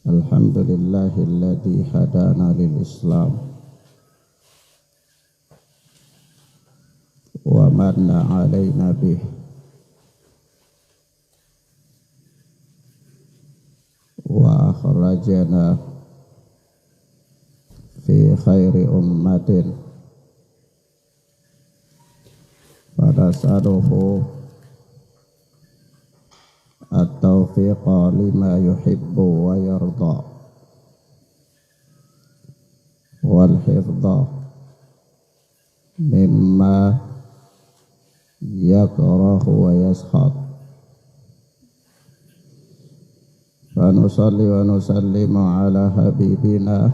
Alhamdulillahilladzi hadana lil Islam wa manna alaina bih wa akhrajana fi khairi ummatin fanasaluhu at-taufiqa lima yuhibbu wa yarda wal hifdha mimma yakrahu wa yaskhab. Wa nusalli wa nusallimu ala habibina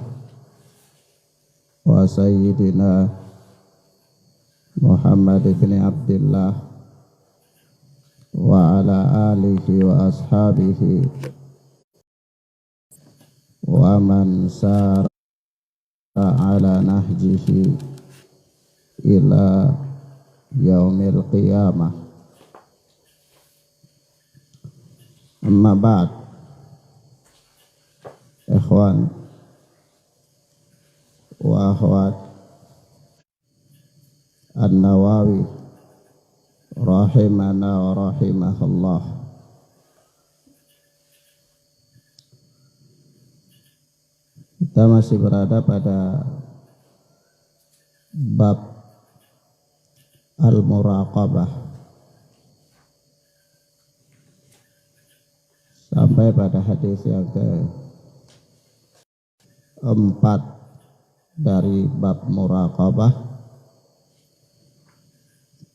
wa sayyidina Muhammad ibn Abdullah wa ala alihi wa ashabihi wa man sara ala nahjihi ila yaumil qiyamah. Amma ba'd, ikhwan wa akhwat, An-Nawawi rahimana wa rahimahullah. Kita masih berada pada bab al-muraqabah sampai pada hadis yang keempat dari bab muraqabah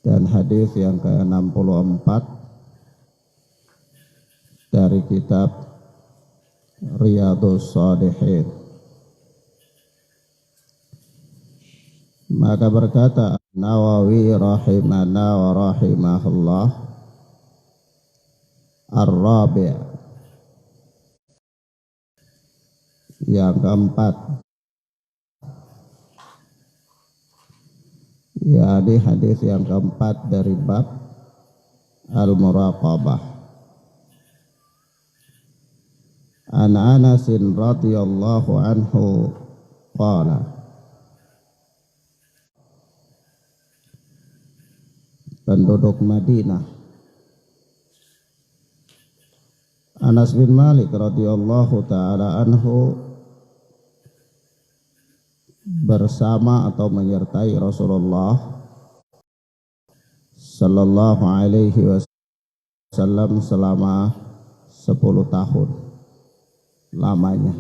dan hadis yang ke-64 dari kitab Riyadhus Shalihin. Maka berkata Nawawi rahimana wa rahimahullah, ar-rabi', yang keempat, yakni hadis yang keempat dari bab al-muraqabah. An Anas radhiyallahu anhu qala, penduduk Madinah, Anas bin Malik radhiyallahu taala anhu bersama atau menyertai Rasulullah sallallahu alaihi wasallam selama 10 tahun lamanya.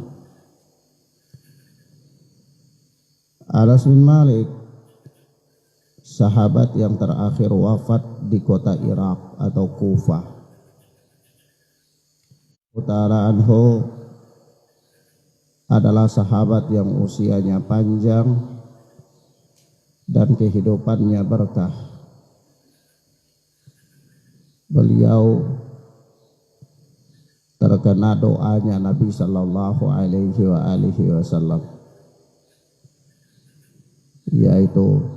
Anas bin Malik sahabat yang terakhir wafat di kota Irak atau Kufah. Utara anhu adalah sahabat yang usianya panjang dan kehidupannya berkah. Beliau terkena doanya Nabi sallallahu alaihi wasallam, yaitu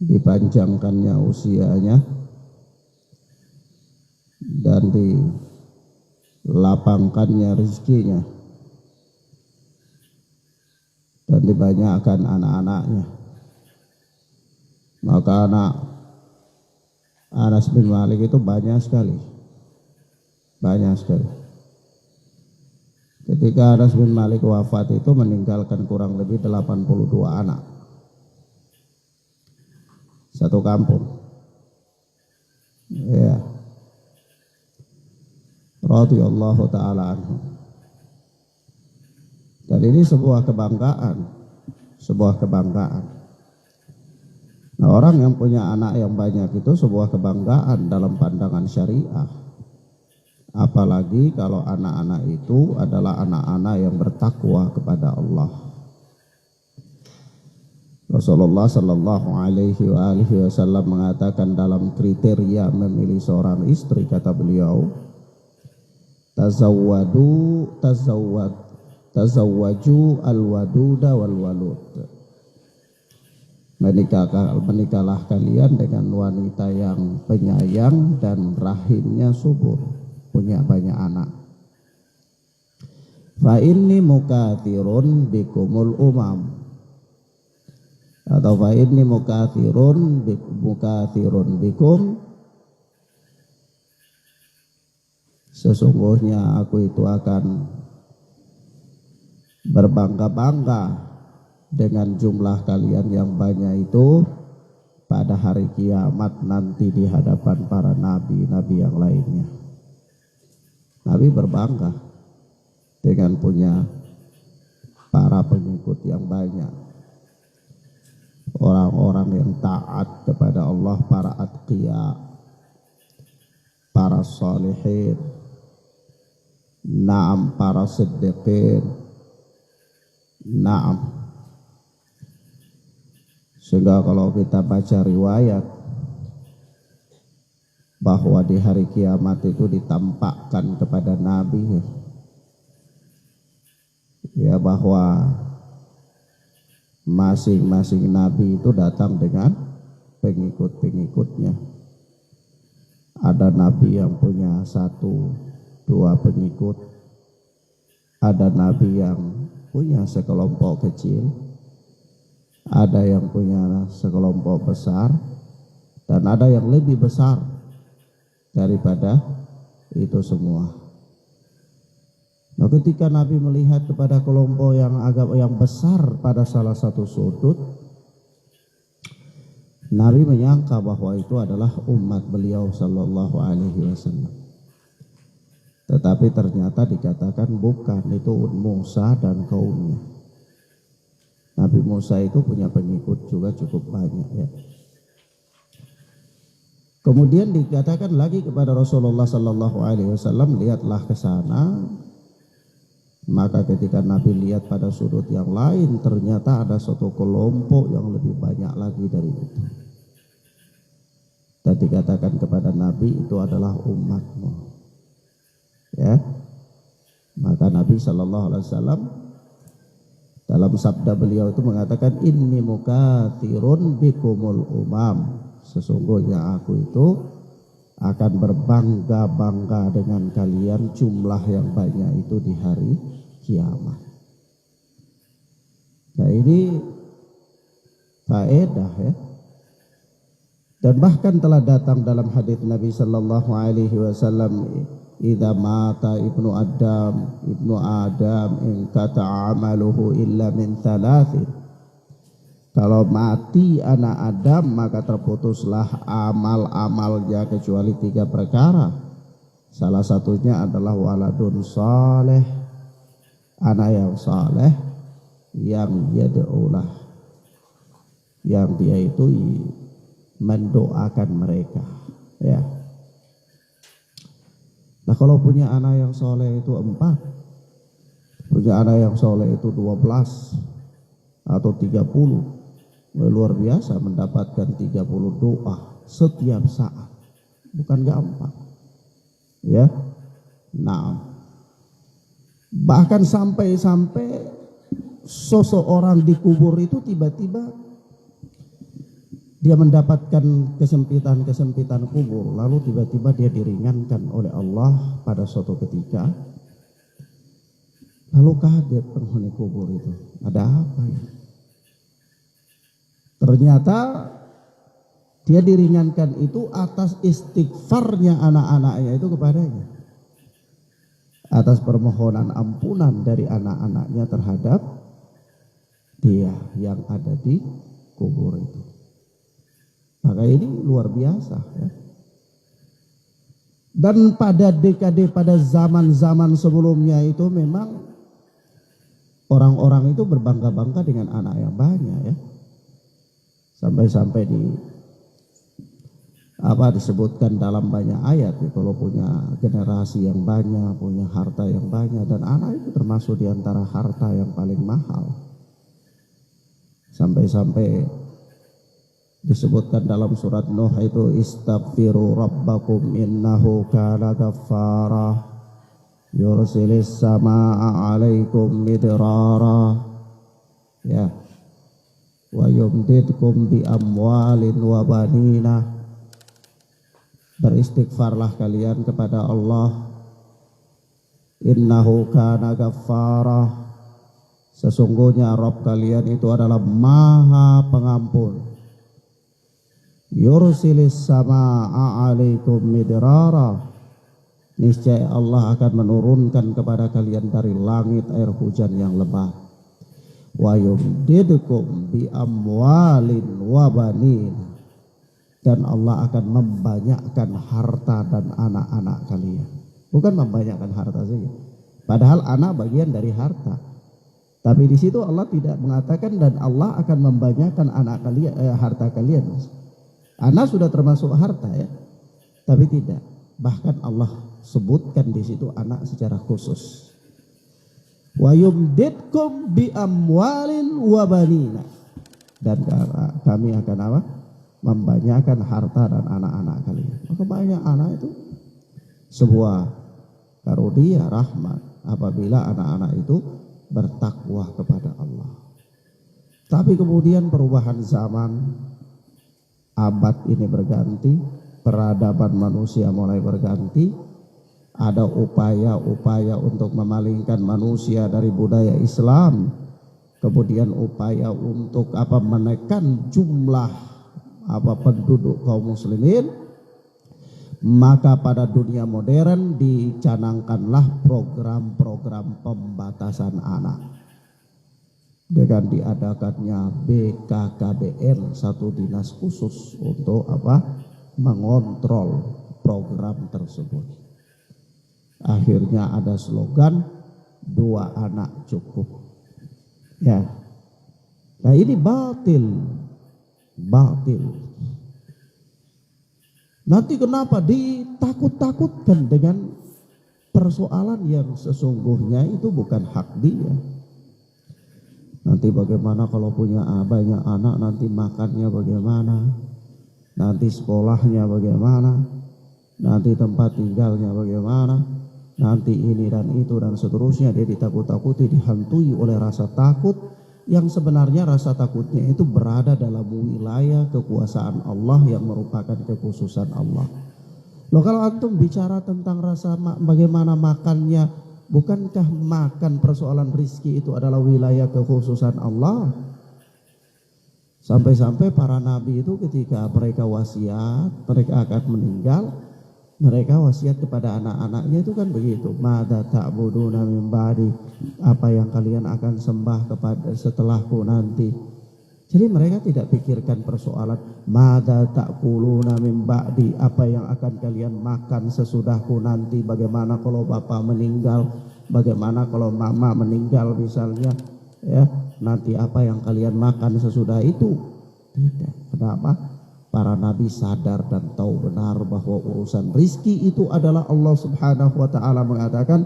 dipanjangkannya usianya dan dilapangkannya rezekinya dan dibanyakkan anak-anaknya. Maka anak Anas bin Malik itu banyak sekali. Ketika Anas bin Malik wafat itu meninggalkan kurang lebih 82 anak, satu kampung. Ya, radhiyallahu ta'ala anhu. Dan ini sebuah kebanggaan. Nah, orang yang punya anak yang banyak itu sebuah kebanggaan dalam pandangan syariah. Apalagi kalau anak-anak itu adalah anak-anak yang bertakwa kepada Allah. Rasulullah sallallahu alaihi wasallam mengatakan dalam kriteria memilih seorang istri, kata beliau, tazawwaju al-waduda wal walud. Menikahlah kalian dengan wanita yang penyayang dan rahimnya subur, punya banyak anak. Fa inni mukathirun bikumul umam, atau fa inni mukathirun bikum, sesungguhnya aku itu akan berbangga-bangga dengan jumlah kalian yang banyak itu pada hari kiamat nanti di hadapan para nabi-nabi yang lainnya. Nabi berbangga dengan punya para pengikut yang banyak, orang-orang yang taat kepada Allah, para atqiya, para salihin, na'am, para siddiqin, na'am. Sehingga kalau kita baca riwayat bahwa di hari kiamat itu ditampakkan kepada Nabi ya, bahwa masing-masing Nabi itu datang dengan pengikut-pengikutnya. Ada Nabi yang punya 1-2 pengikut, ada Nabi yang punya sekelompok kecil, ada yang punya sekelompok besar, dan ada yang lebih besar daripada itu semua. Nah, ketika Nabi melihat kepada kelompok yang besar pada salah satu sudut, Nabi menyangka bahwa itu adalah umat beliau sallallahu alaihi wasallam. Tetapi ternyata dikatakan bukan, itu Musa dan kaumnya. Nabi Musa itu punya pengikut juga cukup banyak ya. Kemudian dikatakan lagi kepada Rasulullah sallallahu alaihi wasallam, lihatlah ke sana. Maka ketika Nabi lihat pada sudut yang lain, ternyata ada satu kelompok yang lebih banyak lagi dari itu. Dan dikatakan kepada Nabi, itu adalah umatmu. Ya, maka Nabi SAW dalam sabda beliau itu mengatakan, inni mukathirun bikumul umam, sesungguhnya aku itu akan berbangga-bangga dengan kalian jumlah yang banyak itu di hari kiamat. Nah, ini faedah ya. Dan bahkan telah datang dalam hadis Nabi sallallahu alaihi wasallam, idza mata ibnu Adam in qata amaluhu illa min thalathin. Kalau mati anak Adam maka terputuslah amal-amalnya kecuali 3 perkara. Salah satunya adalah waladun saleh, anak yang saleh yang yad'ulah, yang dia itu mendoakan mereka ya. Nah, kalau punya anak yang saleh itu 4, punya anak yang saleh itu 12 atau 30, luar biasa mendapatkan 30 doa setiap saat, bukan gampang ya. Nah, bahkan sampai seseorang di kubur itu tiba-tiba dia mendapatkan kesempitan kubur, lalu tiba-tiba dia diringankan oleh Allah pada suatu ketika. Lalu kaget penghuni kubur itu, ada apa ya? Ternyata dia diringankan itu atas istighfarnya anak-anaknya itu kepadanya, atas permohonan ampunan dari anak-anaknya terhadap dia yang ada di kubur itu. Maka ini luar biasa ya. Dan pada dekade, pada zaman-zaman sebelumnya itu memang orang-orang itu berbangga-bangga dengan anak yang banyak ya. Sampai-sampai disebutkan dalam banyak ayat ya, kalau punya generasi yang banyak, punya harta yang banyak, dan anak itu termasuk di antara harta yang paling mahal. Sampai-sampai disebutkan dalam surat Nuh itu, istaghfiru rabbakum innahu kana ghaffara yursilis samaa'a 'alaikum midrara ya wa yumdidkum bi amwalin wa banina. Beristighfarlah kalian kepada Allah, Innahu kana ghaffara, sesungguhnya Rabb kalian itu adalah Maha Pengampun. Yursilis samaa'a 'alaikum midrara, niscaya Allah akan menurunkan kepada kalian dari langit air hujan yang lebat. Wa yumdidkum bi amwalin wa banin, dan Allah akan membanyakkan harta dan anak-anak kalian. Bukan membanyakkan harta saja, padahal anak bagian dari harta. Tapi di situ Allah tidak mengatakan dan Allah akan membanyakkan anak kalian, harta kalian. Anak sudah termasuk harta ya, tapi tidak. Bahkan Allah sebutkan di situ anak secara khusus. Wa yumdidkum bi amwalin wa banina, dan kami akan apa? Membanyakkan harta dan anak-anak kalian. Maka banyak anak itu sebuah karunia rahmat apabila anak-anak itu bertakwa kepada Allah. Tapi kemudian perubahan zaman, abad ini berganti, peradaban manusia mulai berganti, ada upaya-upaya untuk memalingkan manusia dari budaya Islam, kemudian upaya untuk menekan jumlah penduduk kaum muslimin. Maka pada dunia modern dicanangkanlah program-program pembatasan anak dengan diadakannya BKKBN, satu dinas khusus untuk mengontrol program tersebut. Akhirnya ada slogan 2 anak cukup. Ya. Nah ini batil. Nanti kenapa ditakut-takutkan dengan persoalan yang sesungguhnya itu bukan hak dia. Nanti bagaimana kalau punya banyak anak, nanti makannya bagaimana, nanti sekolahnya bagaimana, nanti tempat tinggalnya bagaimana, nanti ini dan itu dan seterusnya. Dia ditakut-takuti, dihantui oleh rasa takut, yang sebenarnya rasa takutnya itu berada dalam wilayah kekuasaan Allah yang merupakan kekhususan Allah. Loh, kalau antum bicara tentang rasa bagaimana makannya, bukankah makan persoalan rizki itu adalah wilayah kekhususan Allah? Sampai-sampai para nabi itu ketika mereka wasiat, mereka akan meninggal, mereka wasiat kepada anak-anaknya itu kan begitu. Madza ta'buduna min ba'di, apa yang kalian akan sembah kepada setelahku nanti. Jadi mereka tidak pikirkan persoalan madza ta'kuluna min ba'di, apa yang akan kalian makan sesudahku nanti. Bagaimana kalau bapak meninggal, bagaimana kalau mama meninggal misalnya, ya, nanti apa yang kalian makan sesudah itu. Tidak. Kenapa? Para nabi sadar dan tahu benar bahwa urusan rizki itu adalah Allah Subhanahu wa ta'ala mengatakan,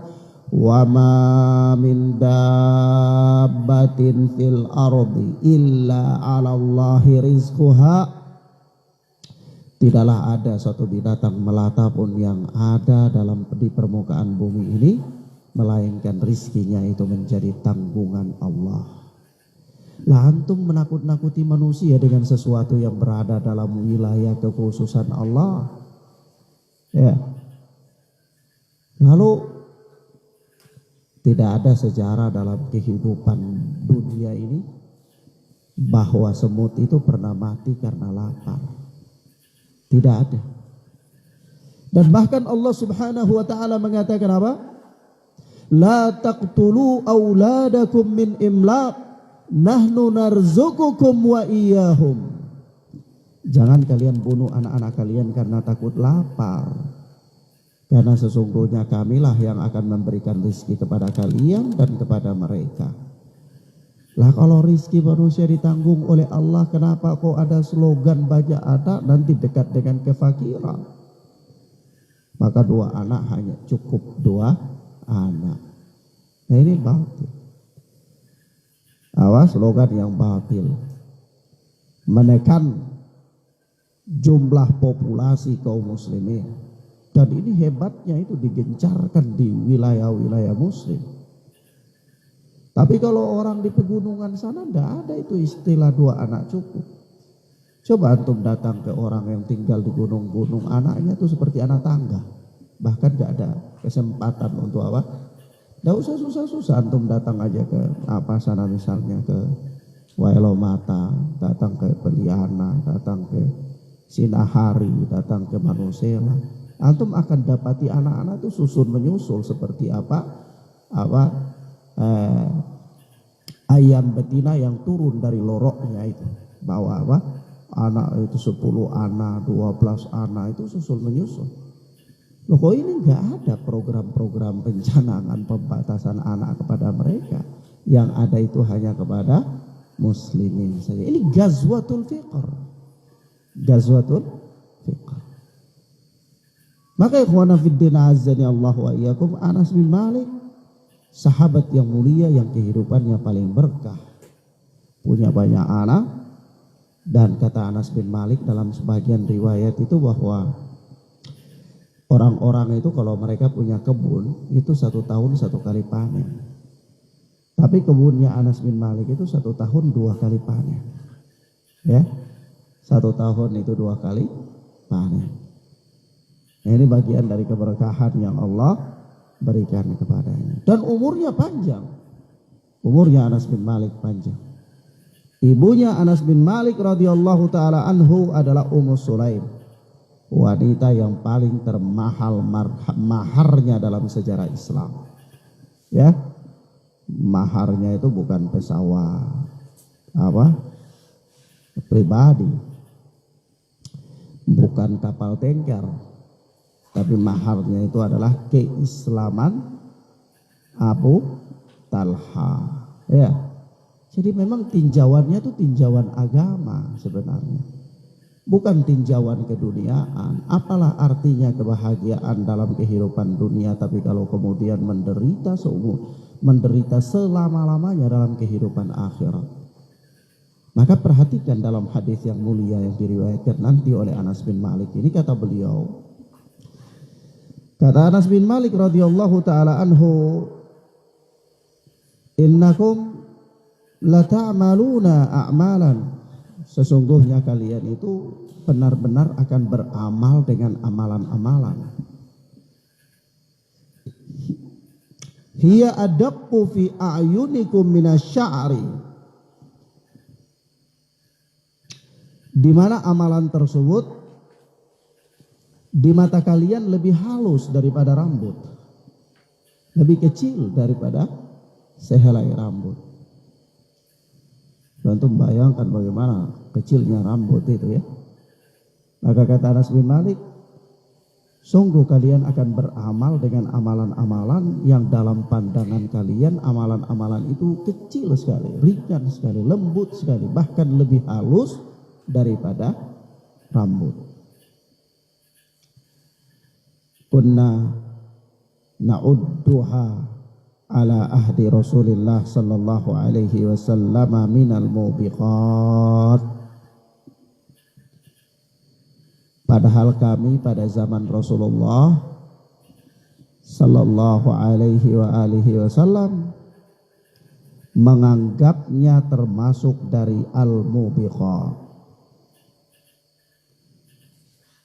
wa ma min dabbatin fil ardi illa 'ala Allahi rizquha. Tidaklah ada suatu binatang melata pun yang ada di permukaan bumi ini melainkan rizkinya itu menjadi tanggungan Allah. Lah antum menakut-nakuti manusia dengan sesuatu yang berada dalam wilayah kekhususan Allah. Ya. Lalu tidak ada sejarah dalam kehidupan dunia ini bahwa semut itu pernah mati karena lapar. Tidak ada. Dan bahkan Allah Subhanahu wa ta'ala mengatakan apa? La taqtulu auladakum min imlaq, nahnu narzuqukum wa iyyahum. Jangan kalian bunuh anak-anak kalian karena takut lapar, karena sesungguhnya kamilah yang akan memberikan rizki kepada kalian dan kepada mereka. Lah kalau rizki manusia ditanggung oleh Allah, kenapa kok ada slogan banyak anak nanti dekat dengan kefakiran? Maka 2 anak hanya cukup 2 anak. Nah ini batil. Awas, slogan yang batil, menekan jumlah populasi kaum muslimin. Dan ini hebatnya itu digencarkan di wilayah-wilayah muslim. Tapi kalau orang di pegunungan sana tidak ada itu istilah 2 anak cukup. Coba antum datang ke orang yang tinggal di gunung-gunung, anaknya itu seperti anak tangga. Bahkan tidak ada kesempatan untuk Tidak usah susah-susah, antum datang aja ke apa sana misalnya ke Wailomata, datang ke Beliana, datang ke Sinahari, datang ke Manusela. Antum akan dapati anak-anak itu susun menyusul seperti apa ayam betina yang turun dari loroknya itu. Bawa apa? Anak itu 10 anak, 12 anak itu susul menyusul. Loh kok ini nggak ada program-program pencanangan pembatasan anak kepada mereka. Yang ada itu hanya kepada muslimin saja. Ini Ghazwatul Fiqr. Ghazwatul Fiqr. Maka ikhwana fiddin azzani Allah wa iyyakum, Anas bin Malik sahabat yang mulia yang kehidupannya paling berkah. Punya banyak anak, dan kata Anas bin Malik dalam sebagian riwayat itu bahwa orang-orang itu kalau mereka punya kebun itu 1 tahun 1 kali panen. Tapi kebunnya Anas bin Malik itu 1 tahun 2 kali panen. Ya, 1 tahun itu 2 kali panen. Nah, ini bagian dari keberkahan yang Allah berikan kepadanya. Dan umurnya panjang. Umurnya Anas bin Malik panjang. Ibunya Anas bin Malik radhiyallahu taala anhu adalah Ummu Sulaim, wanita yang paling termahal maharnya dalam sejarah Islam. Ya, maharnya itu bukan pesawat pribadi, bukan kapal tanker, tapi maharnya itu adalah keislaman Abu Talha. Ya, jadi memang tinjauannya itu tinjauan agama sebenarnya, bukan tinjauan keduniaan. Apalah artinya kebahagiaan dalam kehidupan dunia tapi kalau kemudian menderita selama-lamanya dalam kehidupan akhirat. Maka perhatikan dalam hadis yang mulia yang diriwayatkan nanti oleh Anas bin Malik ini, kata beliau, kata Anas bin Malik radhiyallahu taala anhu, innakum la ta'maluna a'malan, sesungguhnya kalian itu benar-benar akan beramal dengan amalan-amalan. Hiya adaqqu fi a'yunikum minasy'ari, di mana amalan tersebut di mata kalian lebih halus daripada rambut, lebih kecil daripada sehelai rambut. Dan untuk bayangkan bagaimana kecilnya rambut itu ya. Maka kata Anas bin Malik, sungguh kalian akan beramal dengan amalan-amalan yang dalam pandangan kalian amalan-amalan itu kecil sekali, ringan sekali, lembut sekali, bahkan lebih halus daripada rambut. Kunna na'udduha ala ahdi Rasulillah sallallahu alaihi wasallam minal mubiqat. Padahal kami pada zaman Rasulullah sallallahu alaihi wa alihi wasallam menganggapnya termasuk dari al-mubiqat.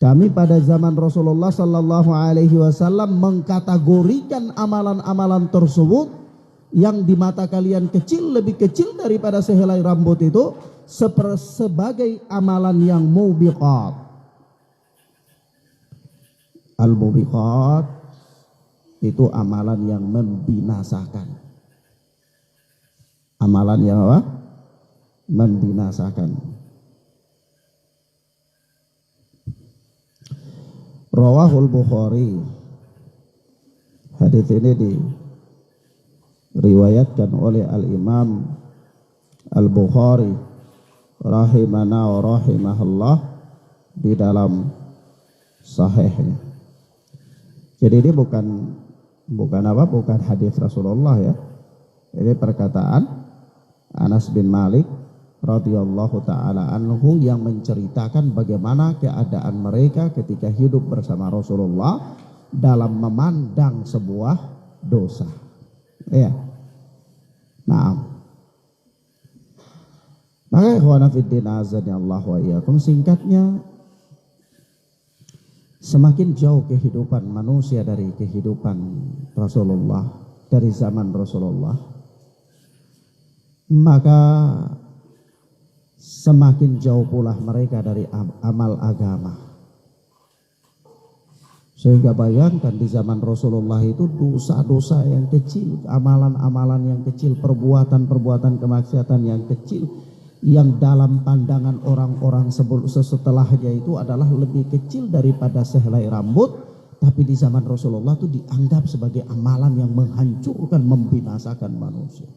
Kami pada zaman Rasulullah sallallahu alaihi wasallam mengkategorikan amalan-amalan tersebut yang di mata kalian kecil, lebih kecil daripada sehelai rambut itu, sebagai amalan yang mubiqat. Al-mubiqat itu amalan yang membinasakan. Amalan yang apa? Membinasakan. Rawahul Bukhari. Hadis ini diriwayatkan oleh Al-Imam Al-Bukhari rahimana wa rahimahullah di dalam sahihnya. Jadi ini bukan hadis Rasulullah ya. Ini perkataan Anas bin Malik radhiyallahu taala anhu yang menceritakan bagaimana keadaan mereka ketika hidup bersama Rasulullah dalam memandang sebuah dosa. Ya. Nah, maka ikhwana fiddin azani Allah wa iyyakum, singkatnya, semakin jauh kehidupan manusia dari kehidupan Rasulullah dari zaman Rasulullah, maka semakin jauh pula mereka dari amal agama. Sehingga bayangkan di zaman Rasulullah itu dosa-dosa yang kecil, amalan-amalan yang kecil, perbuatan-perbuatan kemaksiatan yang kecil, yang dalam pandangan orang-orang setelahnya itu adalah lebih kecil daripada sehelai rambut, tapi di zaman Rasulullah itu dianggap sebagai amalan yang menghancurkan, membinasakan manusia.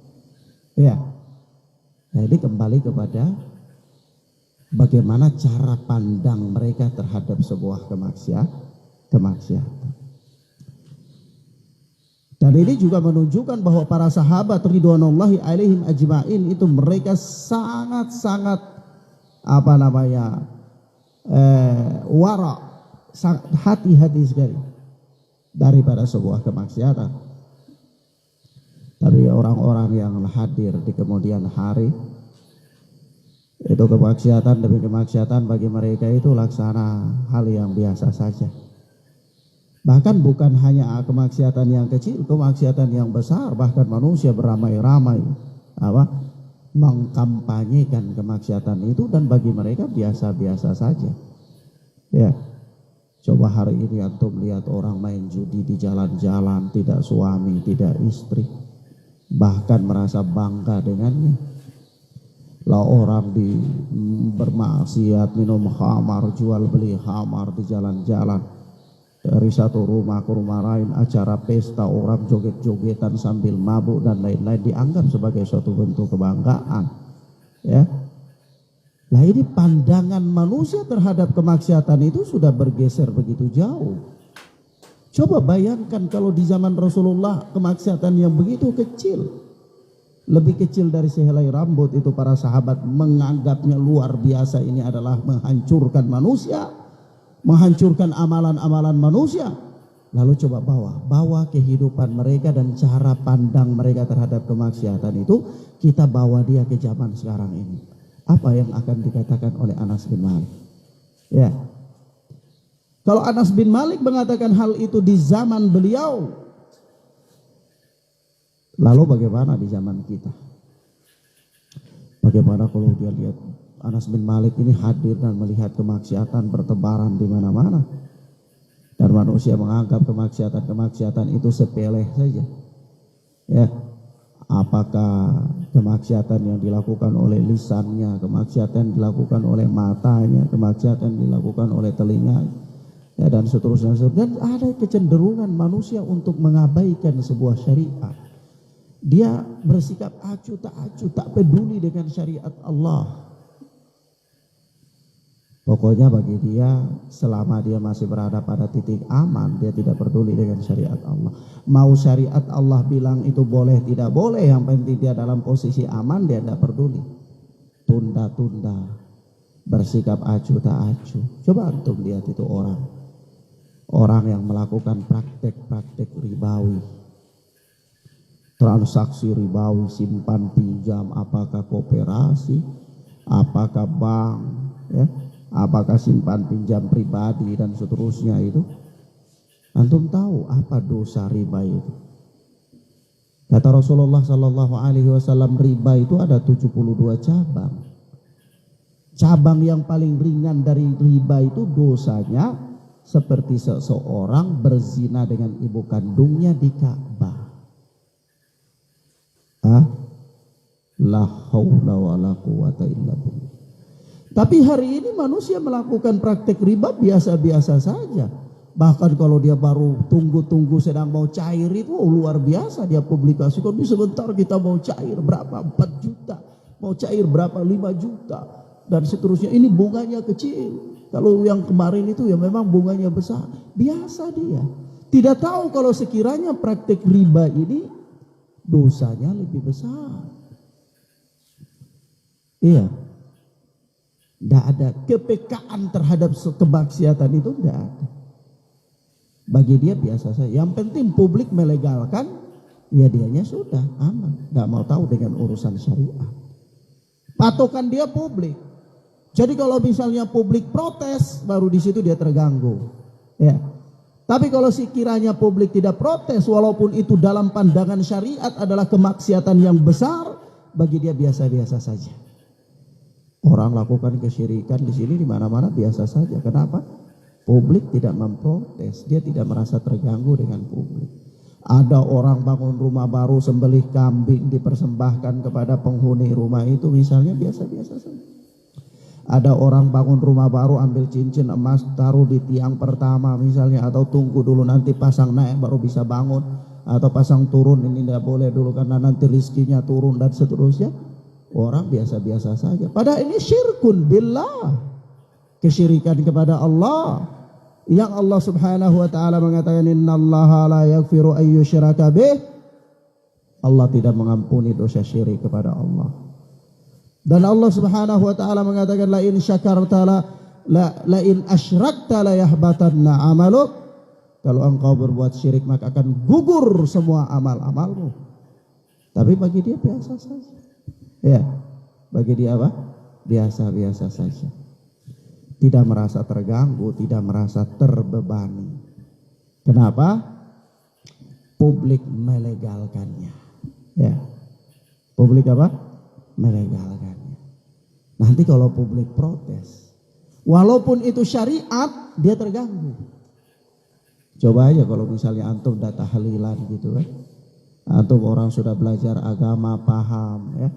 Ya, jadi kembali kepada bagaimana cara pandang mereka terhadap sebuah kemaksiatan. Dan ini juga menunjukkan bahwa para sahabat ridwanullahi alaihim ajma'in itu mereka sangat-sangat wara, sangat hati-hati sekali daripada sebuah kemaksiatan. Tapi orang-orang yang hadir di kemudian hari itu kemaksiatan demi kemaksiatan bagi mereka itu laksana hal yang biasa saja. Bahkan bukan hanya kemaksiatan yang kecil, kemaksiatan yang besar, bahkan manusia beramai-ramai mengkampanyekan kemaksiatan itu, dan bagi mereka biasa-biasa saja. Ya, coba hari ini antum lihat orang main judi di jalan-jalan, tidak suami, tidak istri, bahkan merasa bangga dengannya. Lah orang bermaksiat, minum khamar, jual beli khamar di jalan-jalan. Dari satu rumah ke rumah lain, acara pesta, orang joget-jogetan sambil mabuk dan lain-lain, dianggap sebagai suatu bentuk kebanggaan. Ya, nah ini pandangan manusia terhadap kemaksiatan itu sudah bergeser begitu jauh. Coba bayangkan kalau di zaman Rasulullah kemaksiatan yang begitu kecil, lebih kecil dari sehelai rambut, itu para sahabat menganggapnya luar biasa. Ini adalah menghancurkan manusia, menghancurkan amalan-amalan manusia. Lalu coba bawa kehidupan mereka dan cara pandang mereka terhadap kemaksiatan itu, kita bawa dia ke zaman sekarang ini. Apa yang akan dikatakan oleh Anas bin Malik? Ya, kalau Anas bin Malik mengatakan hal itu di zaman beliau, lalu bagaimana di zaman kita? Bagaimana kalau dia lihat Anas bin Malik ini hadir dan melihat kemaksiatan bertebaran di mana-mana, dan manusia menganggap kemaksiatan itu sepele saja. Ya, apakah kemaksiatan yang dilakukan oleh lisannya, kemaksiatan yang dilakukan oleh matanya, kemaksiatan yang dilakukan oleh telinganya, ya, dan seterusnya. Dan ada kecenderungan manusia untuk mengabaikan sebuah syariat. Dia bersikap acuh tak acuh, tak peduli dengan syariat Allah. Pokoknya bagi dia, selama dia masih berada pada titik aman, dia tidak peduli dengan syariat Allah. Mau syariat Allah bilang itu boleh tidak boleh, yang penting dia dalam posisi aman, dia tidak peduli. Tunda-tunda, bersikap acuh tak acuh. Coba antum lihat itu orang yang melakukan praktek-praktek ribawi, transaksi ribawi, simpan pinjam, apakah koperasi, apakah bank, ya, apakah simpan pinjam pribadi dan seterusnya itu. Antum tahu apa dosa riba itu? Kata Rasulullah sallallahu alaihi wasallam, riba itu ada 72 cabang. Cabang yang paling ringan dari riba itu dosanya seperti seseorang berzina dengan ibu kandungnya di Ka'bah. La haula wala quwata illa billah. Tapi hari ini manusia melakukan praktek riba biasa-biasa saja. Bahkan kalau dia baru tunggu-tunggu sedang mau cair itu luar biasa, dia publikasikan, di sebentar kita mau cair berapa, 4 juta, mau cair berapa, 5 juta, dan seterusnya. Ini bunganya kecil. Kalau yang kemarin itu ya memang bunganya besar. Biasa dia. Tidak tahu kalau sekiranya praktek riba ini dosanya lebih besar. Iya. Tidak ada kepekaan terhadap kemaksiatan itu, tidak ada. Bagi dia biasa saja. Yang penting publik melegalkan, ya dianya sudah aman. Tidak mau tahu dengan urusan syariat. Patokan dia publik. Jadi kalau misalnya publik protes, baru di situ dia terganggu. Ya. Tapi kalau sekiranya publik tidak protes, walaupun itu dalam pandangan syariat adalah kemaksiatan yang besar, bagi dia biasa-biasa saja. Orang lakukan kesyirikan di sini di mana-mana biasa saja. Kenapa? Publik tidak memprotes, dia tidak merasa terganggu dengan publik. Ada orang bangun rumah baru, sembelih kambing dipersembahkan kepada penghuni rumah itu misalnya, biasa-biasa saja. Ada orang bangun rumah baru, ambil cincin emas taruh di tiang pertama misalnya, atau tunggu dulu nanti pasang naik baru bisa bangun, atau pasang turun ini tidak boleh dulu karena nanti rizkinya turun dan seterusnya. Orang biasa-biasa saja. Padahal ini syirkun billah, kesyirikan kepada Allah. Yang Allah Subhanahu wa taala mengatakan innallaha la yaghfiru ay yushraka bih. Allah tidak mengampuni dosa syirik kepada Allah. Dan Allah Subhanahu wa taala mengatakan la in syakarta la in asyrakta la yahbatanna amaluk. Kalau engkau berbuat syirik maka akan gugur semua amal-amalmu. Tapi bagi dia biasa saja. Ya, bagi dia apa? Biasa-biasa saja. Tidak merasa terganggu, tidak merasa terbebani. Kenapa? Publik melegalkannya. Ya. Publik apa? Melegalkannya. Nanti kalau publik protes, walaupun itu syariat, dia terganggu. Coba aja kalau misalnya antum udah tahlilan gitu kan. Antum orang sudah belajar agama, paham ya.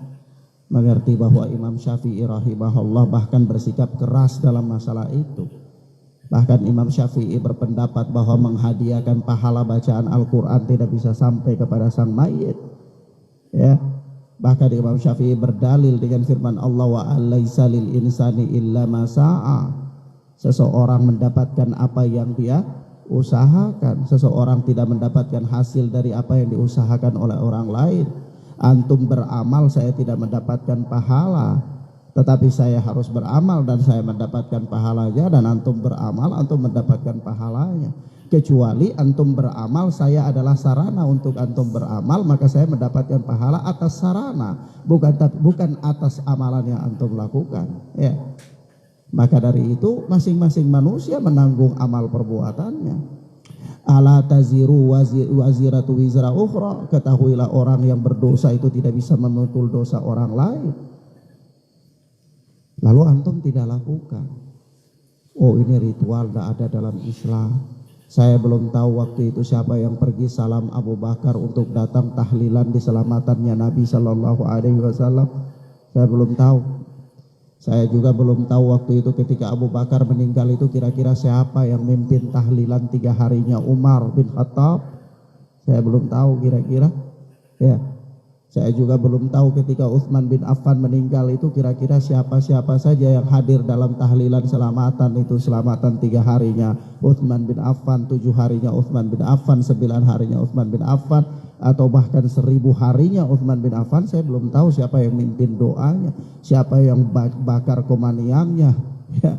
Mengerti bahwa Imam Syafi'i rahimahullah bahkan bersikap keras dalam masalah itu. Bahkan Imam Syafi'i berpendapat bahwa menghadiahkan pahala bacaan Al-Quran tidak bisa sampai kepada sang mayit. Ya. Bahkan Imam Syafi'i berdalil dengan firman Allah wa alaysa lil insani illa ma sa'a. Seseorang mendapatkan apa yang dia usahakan. Seseorang tidak mendapatkan hasil dari apa yang diusahakan oleh orang lain. Antum beramal, saya tidak mendapatkan pahala, tetapi saya harus beramal dan saya mendapatkan pahalanya, dan antum beramal, antum mendapatkan pahalanya. Kecuali antum beramal, saya adalah sarana untuk antum beramal, maka saya mendapatkan pahala atas sarana, bukan atas amalan yang antum lakukan. Ya. Maka dari itu masing-masing manusia menanggung amal perbuatannya. Ala taziru waziratu wizra ukhra. Ketahuilah orang yang berdosa itu tidak bisa memikul dosa orang lain. Lalu antum tidak lakukan. Oh, ini ritual tidak ada dalam Islam. Saya belum tahu waktu itu siapa yang pergi salam Abu Bakar untuk datang tahlilan diselamatannya Nabi Shallallahu Alaihi Wasallam. Saya belum tahu. Saya juga belum tahu waktu itu ketika Abu Bakar meninggal itu kira-kira siapa yang memimpin tahlilan 3 harinya Umar bin Khattab. Saya belum tahu kira-kira. Ya. Saya juga belum tahu ketika Utsman bin Affan meninggal itu kira-kira siapa-siapa saja yang hadir dalam tahlilan selamatan itu, selamatan 3 harinya Utsman bin Affan, 7 harinya Utsman bin Affan, 9 harinya Utsman bin Affan, atau bahkan 1000 harinya Utsman bin Affan. Saya belum tahu siapa yang mimpin doanya, siapa yang bakar komaniannya. Ya.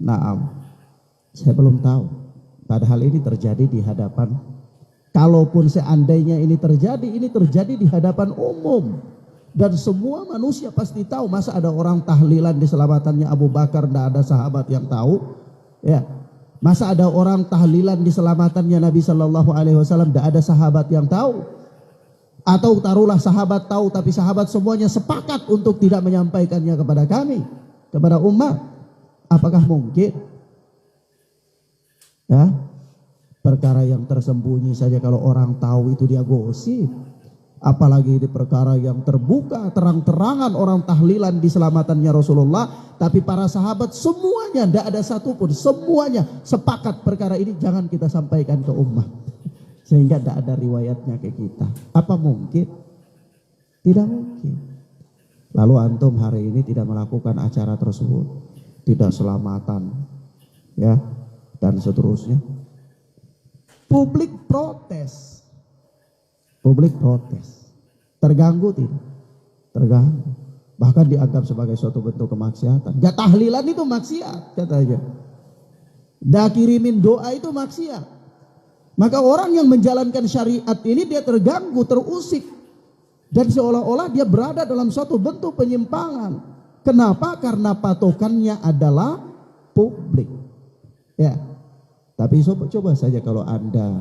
Nah, saya belum tahu. Padahal ini terjadi di hadapan, kalaupun seandainya ini terjadi di hadapan umum. Dan semua manusia pasti tahu. Masa ada orang tahlilan di selamatannya Abu Bakar, tidak ada sahabat yang tahu? Ya. Masa ada orang tahlilan di selamatannya Nabi Shallallahu Alaihi Wasallam, tidak ada sahabat yang tahu? Atau taruhlah sahabat tahu, tapi sahabat semuanya sepakat untuk tidak menyampaikannya kepada kami, kepada umat. Apakah mungkin? Ya, perkara yang tersembunyi saja kalau orang tahu itu dia gosip. Apalagi di perkara yang terbuka, terang-terangan orang tahlilan di selamatannya Rasulullah. Tapi para sahabat semuanya, tidak ada satupun, semuanya sepakat perkara ini jangan kita sampaikan ke umat. Sehingga tidak ada riwayatnya ke kita. Apa mungkin? Tidak mungkin. Lalu antum hari ini tidak melakukan acara tersebut. Tidak selamatan. Ya, dan seterusnya. Publik protes. Publik protes. Terganggu tidak? Terganggu. Bahkan dianggap sebagai suatu bentuk kemaksiatan. Ya, tahlilan itu maksiat katanya. Dah kirimin doa itu maksiat. Maka orang yang menjalankan syariat ini dia terganggu, terusik. Dan seolah-olah dia berada dalam suatu bentuk penyimpangan. Kenapa? Karena patokannya adalah publik. Ya. Tapi coba saja kalau Anda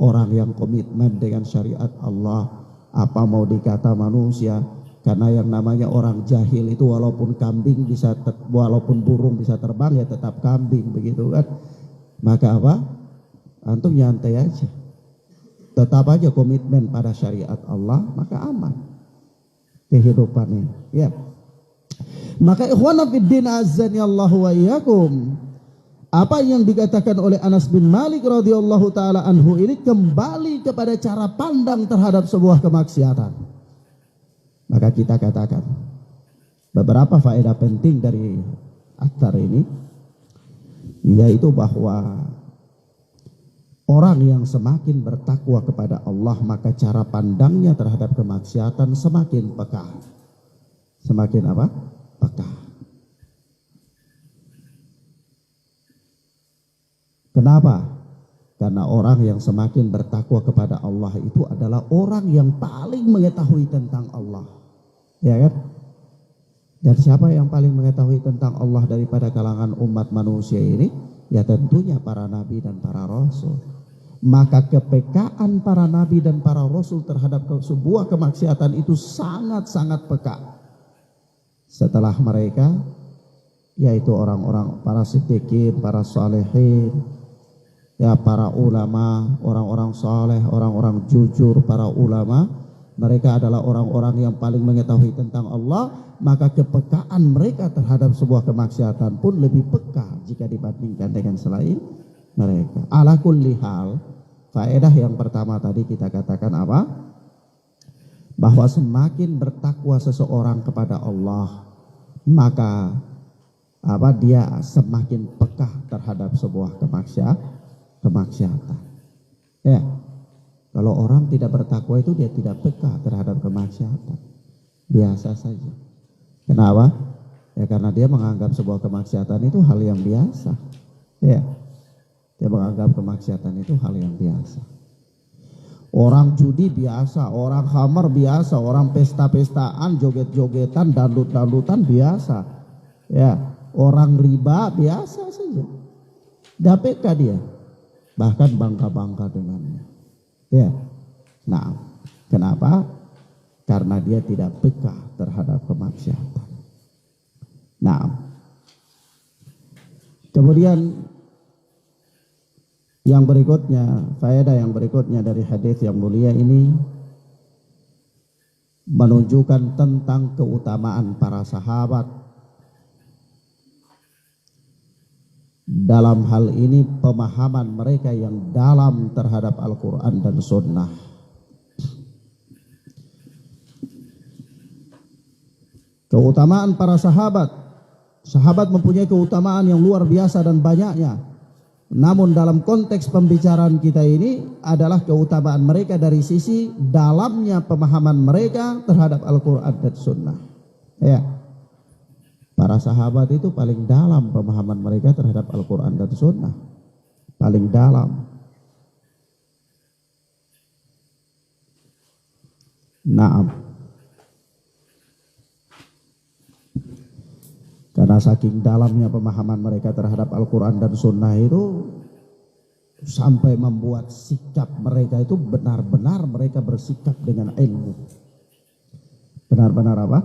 orang yang komitmen dengan syariat Allah, apa mau dikata manusia, karena yang namanya orang jahil itu walaupun kambing bisa, walaupun burung bisa terbang ya tetap kambing begitu kan. Maka apa? Antum nyantai aja. Tetap aja komitmen pada syariat Allah, maka aman kehidupannya. Ya. Maka ikhwana fiddin azani Allah wa iyyakum, apa yang dikatakan oleh Anas bin Malik radhiyallahu taala anhu ini kembali kepada cara pandang terhadap sebuah kemaksiatan. Maka kita katakan beberapa faedah penting dari athar ini, yaitu bahwa orang yang semakin bertakwa kepada Allah maka cara pandangnya terhadap kemaksiatan semakin peka. Semakin apa? Peka. Kenapa? Karena orang yang semakin bertakwa kepada Allah itu adalah orang yang paling mengetahui tentang Allah. Ya kan? Dan siapa yang paling mengetahui tentang Allah daripada kalangan umat manusia ini? Ya tentunya para nabi dan para rasul. Maka kepekaan para nabi dan para rasul terhadap sebuah kemaksiatan itu sangat-sangat peka. Setelah mereka, yaitu orang-orang para siddiqin, para salihin, ya para ulama, orang-orang saleh, orang-orang jujur, para ulama, mereka adalah orang-orang yang paling mengetahui tentang Allah, maka kepekaan mereka terhadap sebuah kemaksiatan pun lebih peka jika dibandingkan dengan selain mereka. Ala kulli hal, faedah yang pertama tadi kita katakan apa? Bahwa semakin bertakwa seseorang kepada Allah, maka apa, dia semakin peka terhadap sebuah kemaksiatan. Ya, kalau orang tidak bertakwa itu dia tidak peka terhadap kemaksiatan, biasa saja. Kenapa? Ya karena dia menganggap sebuah kemaksiatan itu hal yang biasa. Ya, dia menganggap kemaksiatan itu hal yang biasa. Orang judi biasa, orang khamar biasa, orang pesta-pestaan, joget-jogetan, dangdut-dangdutan biasa. Ya, orang riba biasa saja. Dapeka dia, bahkan bangga-bangga dengannya. Ya, nah, kenapa? Karena dia tidak peka terhadap kemaksiatan. Nah, kemudian yang berikutnya, faedah yang berikutnya dari hadis yang mulia ini menunjukkan tentang keutamaan para sahabat. Dalam hal ini pemahaman mereka yang dalam terhadap Al-Quran dan Sunnah. Keutamaan para sahabat. Sahabat mempunyai keutamaan yang luar biasa dan banyaknya. Namun dalam konteks pembicaraan kita ini adalah keutamaan mereka dari sisi dalamnya pemahaman mereka terhadap Al-Quran dan Sunnah. Ya, para sahabat itu paling dalam pemahaman mereka terhadap Al-Quran dan Sunnah, paling dalam. Naam. Karena saking dalamnya pemahaman mereka terhadap Al-Quran dan Sunnah itu sampai membuat sikap mereka itu benar-benar mereka bersikap dengan ilmu. Benar-benar apa?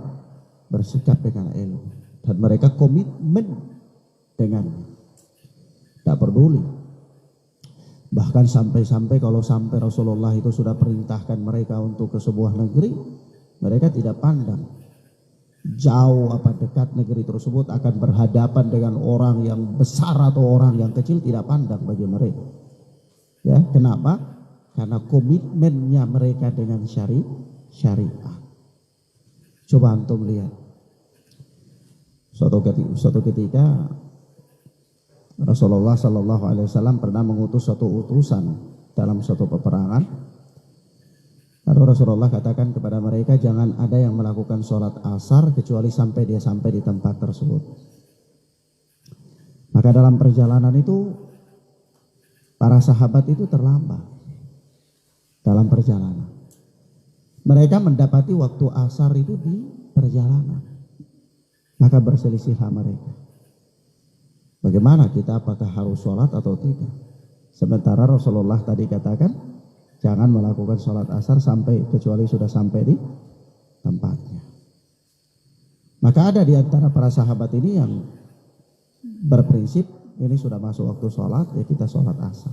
Bersikap dengan ilmu. Dan mereka komitmen dengannya. Tak peduli. Bahkan sampai-sampai kalau sampai Rasulullah itu sudah perintahkan mereka untuk ke sebuah negeri, mereka tidak pandang jauh apa dekat negeri tersebut akan berhadapan dengan orang yang besar atau orang yang kecil, tidak pandang bagi mereka. Ya, kenapa? Karena komitmennya mereka dengan syariat. Coba antum lihat. Suatu ketika Rasulullah Sallallahu Alaihi Wasallam pernah mengutus suatu utusan dalam suatu peperangan. Lalu Rasulullah katakan kepada mereka, jangan ada yang melakukan sholat asar kecuali sampai dia sampai di tempat tersebut. Maka dalam perjalanan itu para sahabat itu terlambat dalam perjalanan. Mereka mendapati waktu asar itu di perjalanan. Maka berselisihlah mereka. Bagaimana kita, apakah harus sholat atau tidak? Sementara Rasulullah tadi katakan jangan melakukan sholat asar kecuali sudah sampai di tempatnya. Maka ada di antara para sahabat ini yang berprinsip ini sudah masuk waktu sholat, ya kita sholat asar.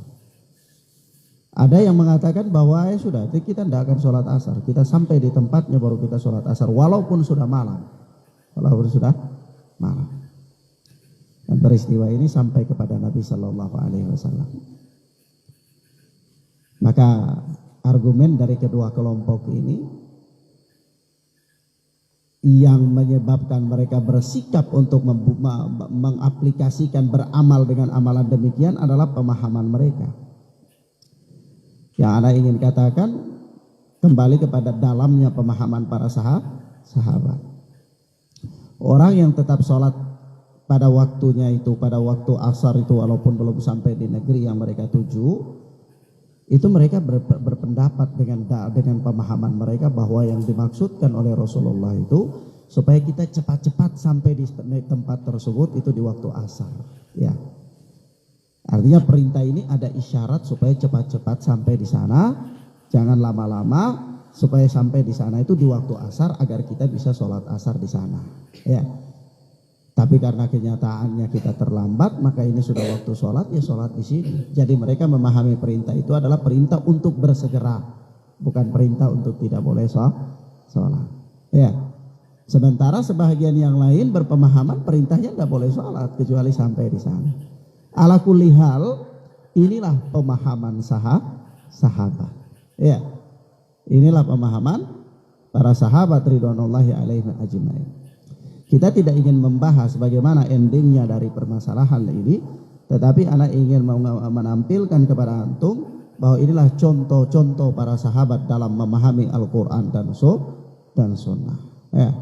Ada yang mengatakan bahwa sudah kita tidak akan sholat asar, kita sampai di tempatnya baru kita sholat asar walaupun sudah malam. Dan peristiwa ini sampai kepada Nabi Shallallahu Alaihi Wasallam. Maka argumen dari kedua kelompok ini yang menyebabkan mereka bersikap untuk mengaplikasikan beramal dengan amalan demikian adalah pemahaman mereka. Yang Anda ingin katakan kembali kepada dalamnya pemahaman para sahabat. Orang yang tetap sholat pada waktunya itu, pada waktu asar itu walaupun belum sampai di negeri yang mereka tuju, itu mereka berpendapat dengan pemahaman mereka bahwa yang dimaksudkan oleh Rasulullah itu supaya kita cepat-cepat sampai di tempat tersebut itu di waktu asar. Ya, artinya perintah ini ada isyarat supaya cepat-cepat sampai di sana, jangan lama-lama supaya sampai di sana itu di waktu asar agar kita bisa sholat asar di sana. Ya. Tapi karena kenyataannya kita terlambat, maka ini sudah waktu sholat, ya sholat di sini. Jadi mereka memahami perintah itu adalah perintah untuk bersegera, bukan perintah untuk tidak boleh sholat. Ya. Sementara sebahagian yang lain berpemahaman perintahnya tidak boleh sholat kecuali sampai di sana. Ala kulli hal, inilah pemahaman sahabat. Ya. Inilah pemahaman para sahabat ridwanullahi alaihim ajmain. Kita tidak ingin membahas bagaimana endingnya dari permasalahan ini, tetapi anak ingin menampilkan kepada antum bahwa inilah contoh-contoh para sahabat dalam memahami Al-Quran dan Sunnah. Ya.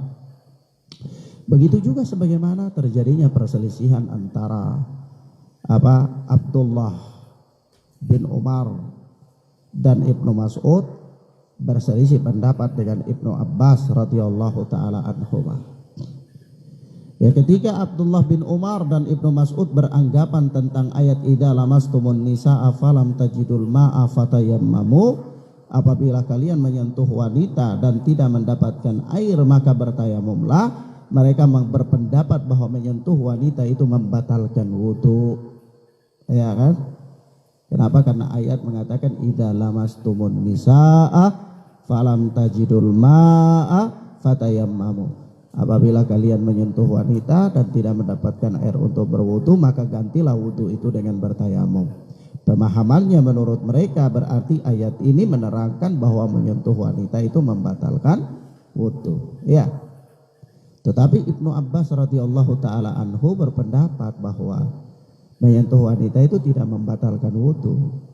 Begitu juga sebagaimana terjadinya perselisihan antara Abdullah bin Umar dan Ibnu Mas'ud berselisih pendapat dengan Ibnu Abbas radhiyallahu taala anhuma. Ya, ketika Abdullah bin Umar dan Ibnu Mas'ud beranggapan tentang ayat idza lamastumun nisaa falam tajidul ma'a fatayammamu, apabila kalian menyentuh wanita dan tidak mendapatkan air maka bertayamumlah, mereka berpendapat bahwa menyentuh wanita itu membatalkan wudu. Ya kan? Kenapa? Karena ayat mengatakan idza lamastumun nisaa falam tajidul ma'a fatayammamu. Apabila kalian menyentuh wanita dan tidak mendapatkan air untuk berwudu, maka gantilah wudu itu dengan bertayamum. Pemahamannya menurut mereka berarti ayat ini menerangkan bahwa menyentuh wanita itu membatalkan wudu. Ya. Tetapi Ibnu Abbas radhiyallahu taala anhu berpendapat bahwa menyentuh wanita itu tidak membatalkan wudu.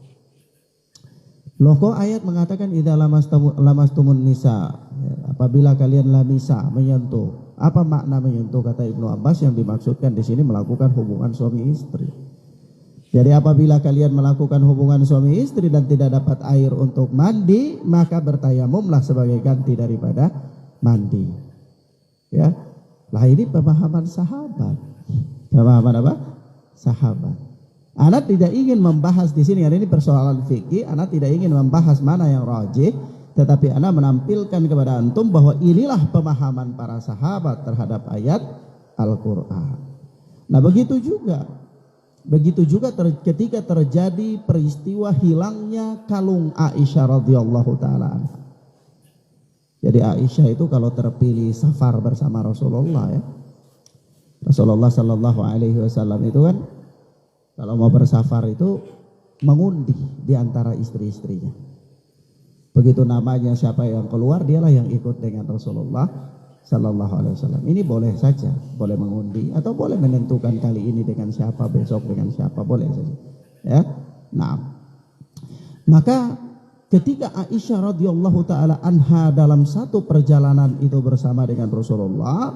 Loh, kok ayat mengatakan idza lamastumun nisa, apabila kalian lamisa, menyentuh. Apa makna menyentuh? Kata Ibnu Abbas, yang dimaksudkan di sini melakukan hubungan suami istri. Jadi apabila kalian melakukan hubungan suami istri dan tidak dapat air untuk mandi, maka bertayamumlah sebagai ganti daripada mandi. Ya. Lah ini pemahaman sahabat. Pemahaman apa? Sahabat. Ana tidak ingin membahas di sini, karena ini persoalan fikih. Ana tidak ingin membahas mana yang rajih, tetapi ana menampilkan kepada antum bahwa inilah pemahaman para sahabat terhadap ayat Al-Quran. Nah begitu juga ketika terjadi peristiwa hilangnya kalung Aisyah radhiyallahu taala anha. Jadi Aisyah itu kalau terpilih safar bersama Rasulullah, ya, Rasulullah Shallallahu Alaihi Wasallam itu kan kalau mau bersafar itu mengundi di antara istri-istrinya. Begitu namanya siapa yang keluar, dialah yang ikut dengan Rasulullah Sallallahu Alaihi Wasallam. Ini boleh saja, boleh mengundi atau boleh menentukan kali ini dengan siapa, besok dengan siapa, boleh saja. Ya, nah, maka ketika Aisyah radhiyallahu taala anha dalam satu perjalanan itu bersama dengan Rasulullah,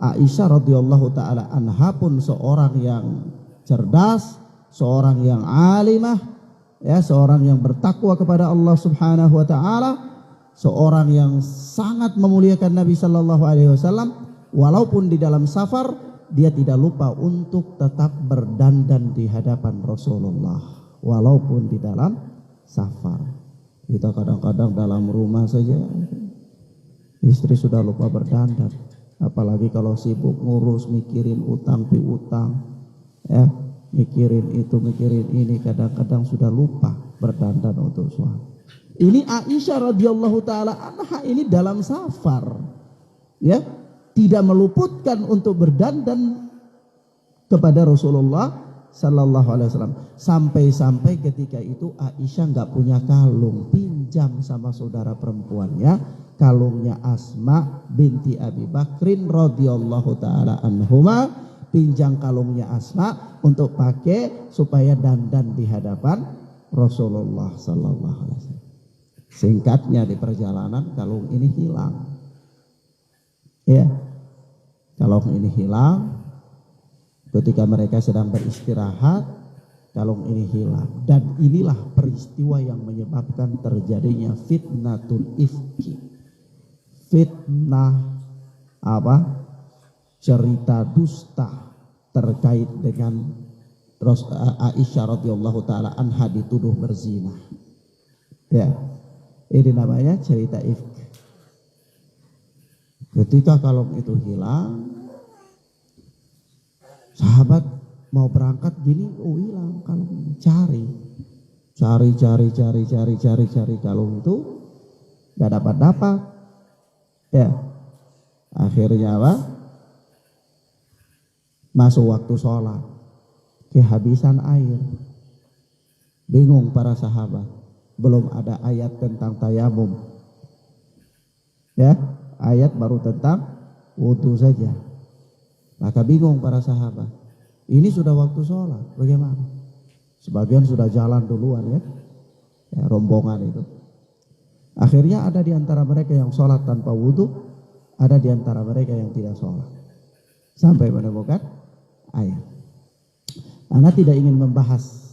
Aisyah radhiyallahu taala anha pun seorang yang cerdas, seorang yang alimah, ya, seorang yang bertakwa kepada Allah Subhanahu wa taala, seorang yang sangat memuliakan Nabi sallallahu alaihi wasallam. Walaupun di dalam safar, dia tidak lupa untuk tetap berdandan di hadapan Rasulullah. walaupun di dalam safar. Kita kadang-kadang dalam rumah saja istri sudah lupa berdandan, apalagi kalau sibuk ngurus mikirin utang piutang, ya, mikirin itu mikirin ini, kadang-kadang sudah lupa berdandan untuk suami. Ini Aisyah radhiyallahu taala anha ini dalam safar, ya, tidak meluputkan untuk berdandan kepada Rasulullah sallallahu alaihi wasallam. Sampai-sampai ketika itu Aisyah nggak punya kalung, pinjam sama saudara perempuannya kalungnya Asma binti Abi Bakrin radhiyallahu taala anhuma, pinjam kalungnya Asma untuk pakai supaya dandan di hadapan Rasulullah sallallahu alaihi wasallam. Singkatnya di perjalanan kalung ini hilang. Ya. Kalung ini hilang ketika mereka sedang beristirahat, kalung ini hilang, dan inilah peristiwa yang menyebabkan terjadinya fitnatul ifki. Fitnah apa? Cerita dusta terkait dengan Aisyah radhiyallahu taala anha dituduh berzina. Ya. Ini namanya cerita ifk. Ketika kalung itu hilang, sahabat mau berangkat gini, oh hilang kalung, cari kalung itu, gak dapat. Ya, akhirnya apa? Masuk waktu sholat, kehabisan air, bingung para sahabat. Belum ada ayat tentang tayamum, ya, ayat baru tentang wudu saja. Maka bingung para sahabat, ini sudah waktu sholat, bagaimana? Sebagian sudah jalan duluan, ya, rombongan itu. Akhirnya ada di antara mereka yang sholat tanpa wudu, ada di antara mereka yang tidak sholat, sampai menemukan ayat. Anda tidak ingin membahas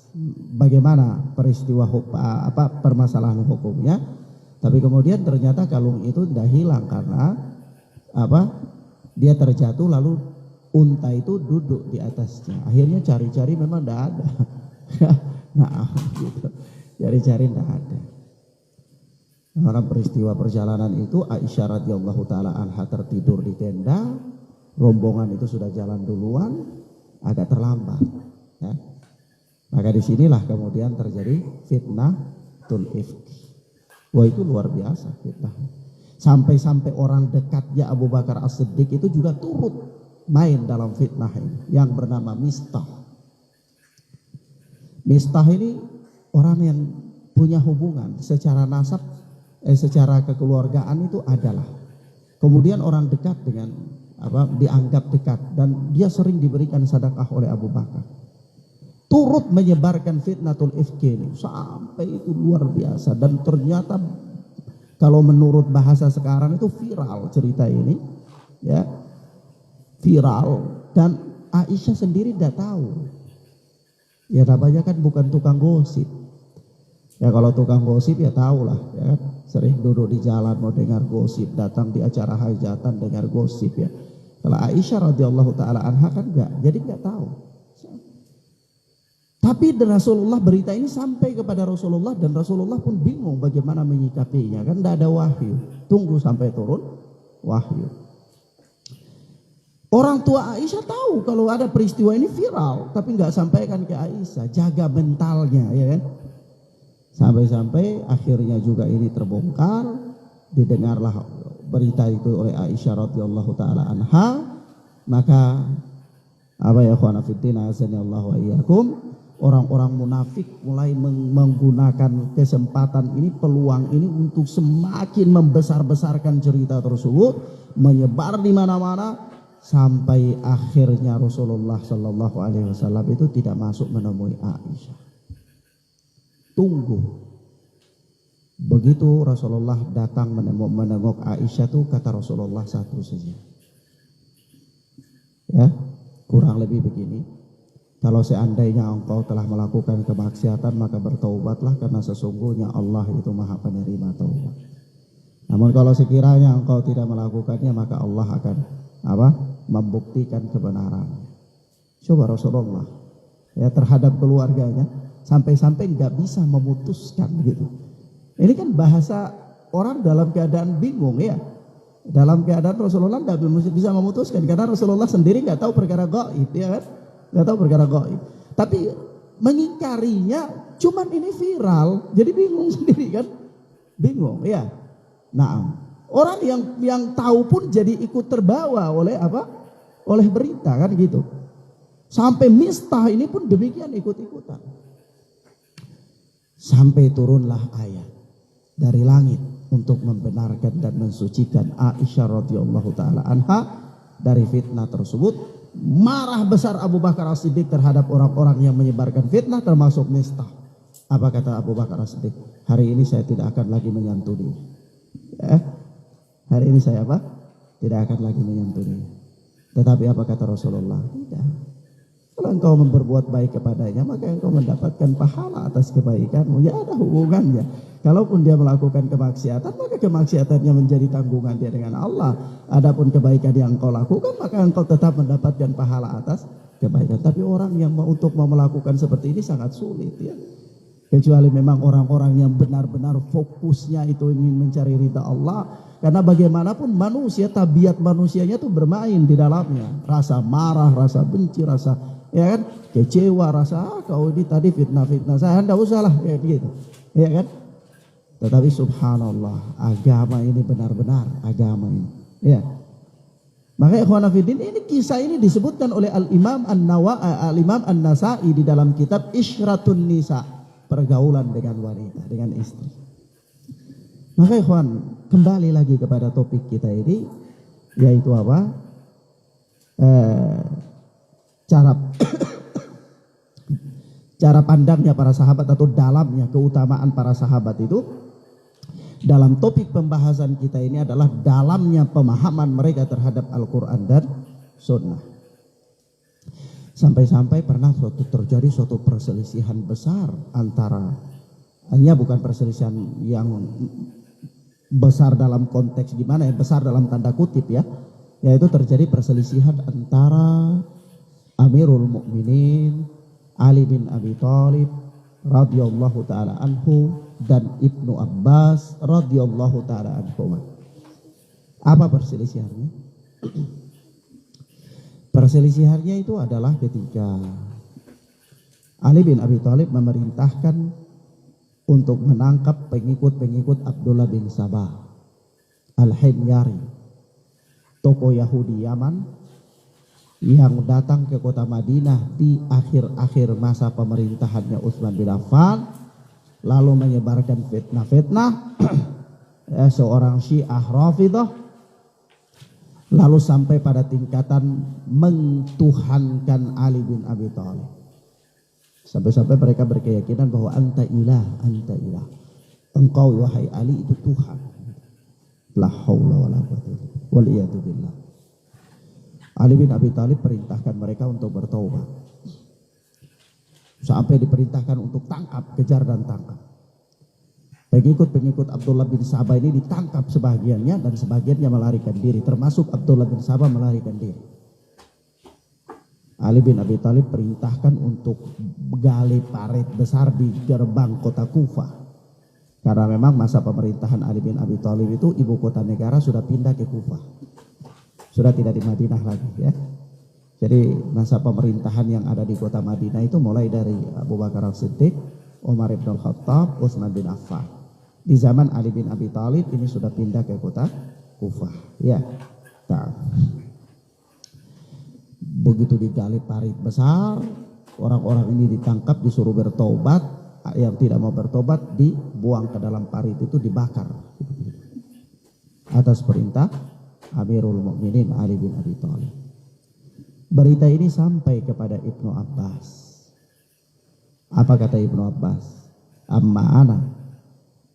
bagaimana peristiwa permasalahan hukumnya, tapi kemudian ternyata kalung itu tidak hilang karena apa? Dia terjatuh lalu unta itu duduk di atasnya. Akhirnya cari-cari memang tidak ada. Nah, gitu. Cari-cari tidak ada. Dalam peristiwa perjalanan itu Aisyah radhiyallahu taala anha tertidur di tenda, rombongan itu sudah jalan duluan, agak terlambat. Ya. Maka disinilah kemudian terjadi fitnatul ifki. Wah, itu luar biasa fitnah. Sampai-sampai orang dekatnya Abu Bakar As-Siddiq itu juga turut main dalam fitnah ini, yang bernama Mistah. Mistah ini orang yang punya hubungan secara nasab, secara kekeluargaan itu adalah. Kemudian orang dekat dengan dianggap dekat, dan dia sering diberikan sedekah oleh Abu Bakar. Turut menyebarkan fitnatul ifki ini sampai itu luar biasa, dan ternyata kalau menurut bahasa sekarang itu viral cerita ini, ya, viral, dan Aisyah sendiri tidak tahu. Ya namanya kan bukan tukang gosip. Ya kalau tukang gosip ya tahu lah, ya, sering duduk di jalan mau dengar gosip, datang di acara hajatan dengar gosip, ya. Kalau Aisyah radhiyallahu taala anha kan enggak, jadi enggak tahu. Tapi Rasulullah, berita ini sampai kepada Rasulullah, dan Rasulullah pun bingung bagaimana menyikapinya, kan tidak ada wahyu. Tunggu sampai turun wahyu. Orang tua Aisyah tahu kalau ada peristiwa ini viral, tapi nggak sampaikan ke Aisyah, jaga mentalnya, ya kan. Sampai-sampai akhirnya juga ini terbongkar, didengarlah berita itu oleh Aisyah radhiyallahu taala anha. Maka ikhwana fillah azanillahu wa iyyakum, orang-orang munafik mulai menggunakan kesempatan ini, peluang ini untuk semakin membesar-besarkan cerita tersebut, menyebar di mana-mana, sampai akhirnya Rasulullah Shallallahu Alaihi Wasallam itu tidak masuk menemui Aisyah. Tunggu. Begitu Rasulullah datang menengok Aisyah tuh, kata Rasulullah satu saja. Ya, kurang lebih begini. Kalau seandainya engkau telah melakukan kemaksiatan, maka bertaubatlah, karena sesungguhnya Allah itu Maha Penerima taubat. Namun kalau sekiranya engkau tidak melakukannya, maka Allah akan membuktikan kebenaran. Coba Rasulullah, ya, terhadap keluarganya sampai-sampai nggak bisa memutuskan gitu. Ini kan bahasa orang dalam keadaan bingung ya. Dalam keadaan Rasulullah nggak bisa memutuskan karena Rasulullah sendiri nggak tahu perkara gaib, ya kan? Nggak tahu perkara gaib. Tapi mengingkarinya, cuman ini viral, jadi bingung sendiri kan? Bingung, ya. Nah, orang yang tahu pun jadi ikut terbawa oleh apa? Oleh berita kan gitu. Sampai Mistah ini pun demikian ikut-ikutan. Sampai turunlah ayat dari langit untuk membenarkan dan mensucikan Aisyah radhiyallahu taala anha dari fitnah tersebut. Marah besar Abu Bakar As-Siddiq terhadap orang-orang yang menyebarkan fitnah termasuk Mistah. Apa kata Abu Bakar As-Siddiq? Hari ini saya tidak akan lagi menyantuni. Hari ini saya apa? Tidak akan lagi menyantuni. Tetapi apa kata Rasulullah? Tidak. Kalau engkau berbuat baik kepadanya, maka engkau mendapatkan pahala atas kebaikanmu. Ya ada hubungannya. Kalaupun dia melakukan kemaksiatan, maka kemaksiatannya menjadi tanggungan dia dengan Allah. Adapun kebaikan yang engkau lakukan, maka engkau tetap mendapatkan pahala atas kebaikan. Tapi orang yang untuk mau melakukan seperti ini sangat sulit ya. Kecuali memang orang-orang yang benar-benar fokusnya itu ingin mencari ridha Allah. Karena bagaimanapun manusia, tabiat manusianya itu bermain di dalamnya. Rasa marah, rasa benci, rasa ya kan, kecewa, rasa kau ini tadi fitnah-fitnah saya, enggak usah lah ya gitu. Ya kan? Tetapi subhanallah, agama ini benar-benar agama ini. Ya. Maka ikhwan fillah, ini kisah ini disebutkan oleh Al-Imam An-Nasa'i di dalam kitab Isyratun Nisa, pergaulan dengan wanita, dengan istri. Maka ikhwan, kembali lagi kepada topik kita ini, yaitu apa? Cara pandangnya para sahabat atau dalamnya keutamaan para sahabat itu dalam topik pembahasan kita ini adalah dalamnya pemahaman mereka terhadap Al-Quran dan Sunnah. Sampai-sampai pernah terjadi suatu perselisihan besar antara, hanya bukan perselisihan yang besar dalam konteks gimana ya, besar dalam tanda kutip ya, yaitu terjadi perselisihan antara Amirul Mukminin Ali bin Abi Thalib radhiyallahu taala anhu dan Ibnu Abbas radhiyallahu taala anhu. Apa perselisihannya? Perselisihannya itu adalah ketika Ali bin Abi Thalib memerintahkan untuk menangkap pengikut-pengikut Abdullah bin Sabah Al-Himyari, tokoh Yahudi Yaman yang datang ke kota Madinah di akhir-akhir masa pemerintahannya Utsman bin Affan, lalu menyebarkan fitnah-fitnah seorang Syiah Rafidah, lalu sampai pada tingkatan mentuhankan Ali bin Abi Thalib. Sampai-sampai mereka berkeyakinan bahwa anta ilah, engkau wahai Ali itu Tuhan. La haula wala quwwata illa billah. Wal iyadu billah. Ali bin Abi Thalib perintahkan mereka untuk bertaubat. Sampai diperintahkan untuk tangkap, kejar dan tangkap. Pengikut-pengikut Abdullah bin Sabah ini ditangkap sebagiannya dan sebagiannya melarikan diri. Termasuk Abdullah bin Sabah melarikan diri. Ali bin Abi Thalib perintahkan untuk gali parit besar di gerbang kota Kufah. Karena memang masa pemerintahan Ali bin Abi Thalib itu ibu kota negara sudah pindah ke Kufah. Sudah tidak di Madinah lagi ya. Jadi masa pemerintahan yang ada di kota Madinah itu mulai dari Abu Bakar As-Siddiq, Umar ibn Al-Khattab, Utsman bin Affan. Di zaman Ali bin Abi Thalib ini sudah pindah ke kota Kufah ya. Nah, begitu digali parit besar, orang-orang ini ditangkap, disuruh bertobat. Yang tidak mau bertobat dibuang ke dalam parit itu, dibakar atas perintah Amirul Mukminin Ali bin Abi Thalib. Berita ini sampai kepada Ibnu Abbas. Apa kata Ibnu Abbas? Amma ana,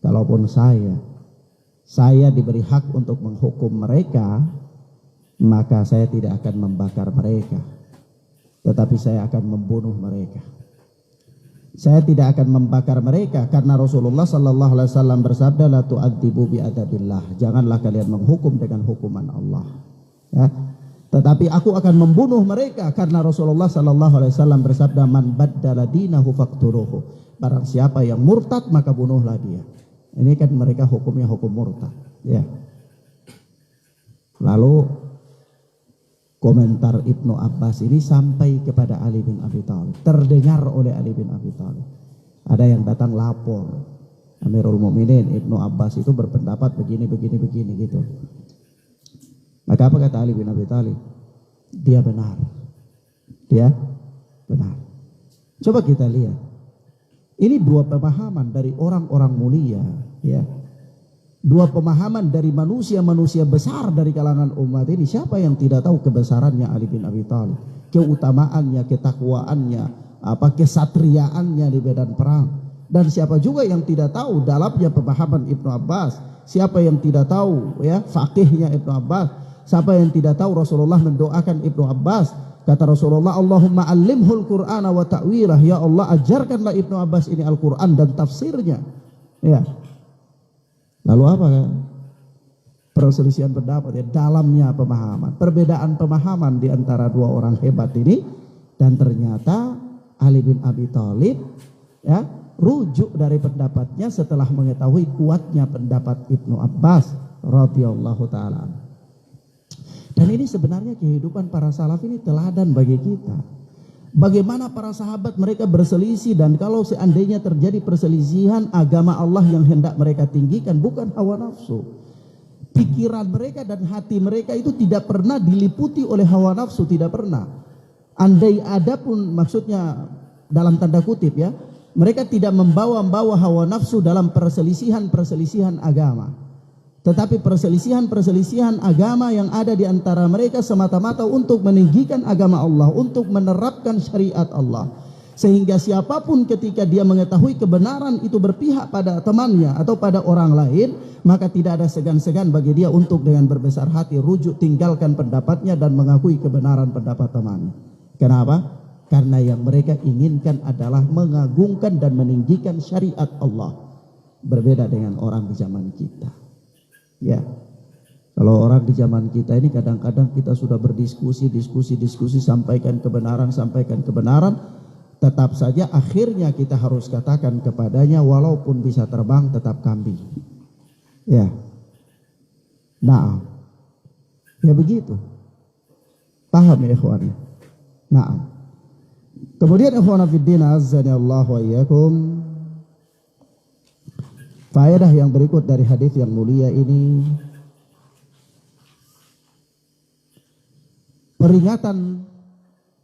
kalaupun saya diberi hak untuk menghukum mereka, maka saya tidak akan membakar mereka, tetapi saya akan membunuh mereka. Saya tidak akan membakar mereka karena Rasulullah sallallahu alaihi wasallam bersabda, la tu'adzibu bi adabillah. Janganlah kalian menghukum dengan hukuman Allah. Ya. Tetapi aku akan membunuh mereka karena Rasulullah sallallahu alaihi wasallam bersabda, man baddala dinahu faqtuluhu. Barang siapa yang murtad maka bunuhlah dia. Ini kan mereka hukumnya hukum murtad, ya. Lalu komentar Ibnu Abbas ini sampai kepada Ali bin Abi Thalib, terdengar oleh Ali bin Abi Thalib. Ada yang datang lapor, Amirul Mukminin Ibnu Abbas itu berpendapat begini gitu. Maka apa kata Ali bin Abi Thalib? Dia benar. Coba kita lihat. Ini dua pemahaman dari orang-orang mulia, ya. Dua pemahaman dari manusia-manusia besar dari kalangan umat ini. Siapa yang tidak tahu kebesarannya Ali bin Abi Thalib, keutamaannya, ketakwaannya, kesatriaannya di medan perang. Dan siapa juga yang tidak tahu dalamnya pemahaman Ibnu Abbas? Siapa yang tidak tahu, ya, fakihnya Ibnu Abbas? Siapa yang tidak tahu Rasulullah mendoakan Ibnu Abbas? Kata Rasulullah, Allahumma allimhul Qur'ana wa ta'wilah. Ya Allah, ajarkanlah Ibnu Abbas ini Al-Quran dan tafsirnya. Ya. Lalu apa? Perselisihan pendapat, ya, dalamnya pemahaman. Perbedaan pemahaman di antara dua orang hebat ini. Dan ternyata Ali bin Abi Thalib, ya, rujuk dari pendapatnya setelah mengetahui kuatnya pendapat Ibnu Abbas radhiyallahu ta'ala. Dan ini sebenarnya kehidupan para salaf ini teladan bagi kita. Bagaimana para sahabat mereka berselisih, dan kalau seandainya terjadi perselisihan, agama Allah yang hendak mereka tinggikan, bukan hawa nafsu. Pikiran mereka dan hati mereka itu tidak pernah diliputi oleh hawa nafsu, tidak pernah. Andai ada pun, maksudnya dalam tanda kutip, ya, mereka tidak membawa hawa nafsu dalam perselisihan agama. Tetapi perselisihan agama yang ada di antara mereka semata-mata untuk meninggikan agama Allah, untuk menerapkan syariat Allah. Sehingga siapapun ketika dia mengetahui kebenaran itu berpihak pada temannya atau pada orang lain, maka tidak ada segan-segan bagi dia untuk dengan berbesar hati rujuk tinggalkan pendapatnya dan mengakui kebenaran pendapat temannya. Kenapa? Karena yang mereka inginkan adalah mengagungkan dan meninggikan syariat Allah. Berbeda dengan orang di zaman kita. Ya, kalau orang di zaman kita ini kadang-kadang kita sudah berdiskusi, sampaikan kebenaran, tetap saja akhirnya kita harus katakan kepadanya, walaupun bisa terbang tetap kambing. Ya, nah, ya begitu. Paham ya ikhwan? Nah, kemudian ikhwan fiddin azzani Allah wa iyyakum. Faedah yang berikut dari hadis yang mulia ini, peringatan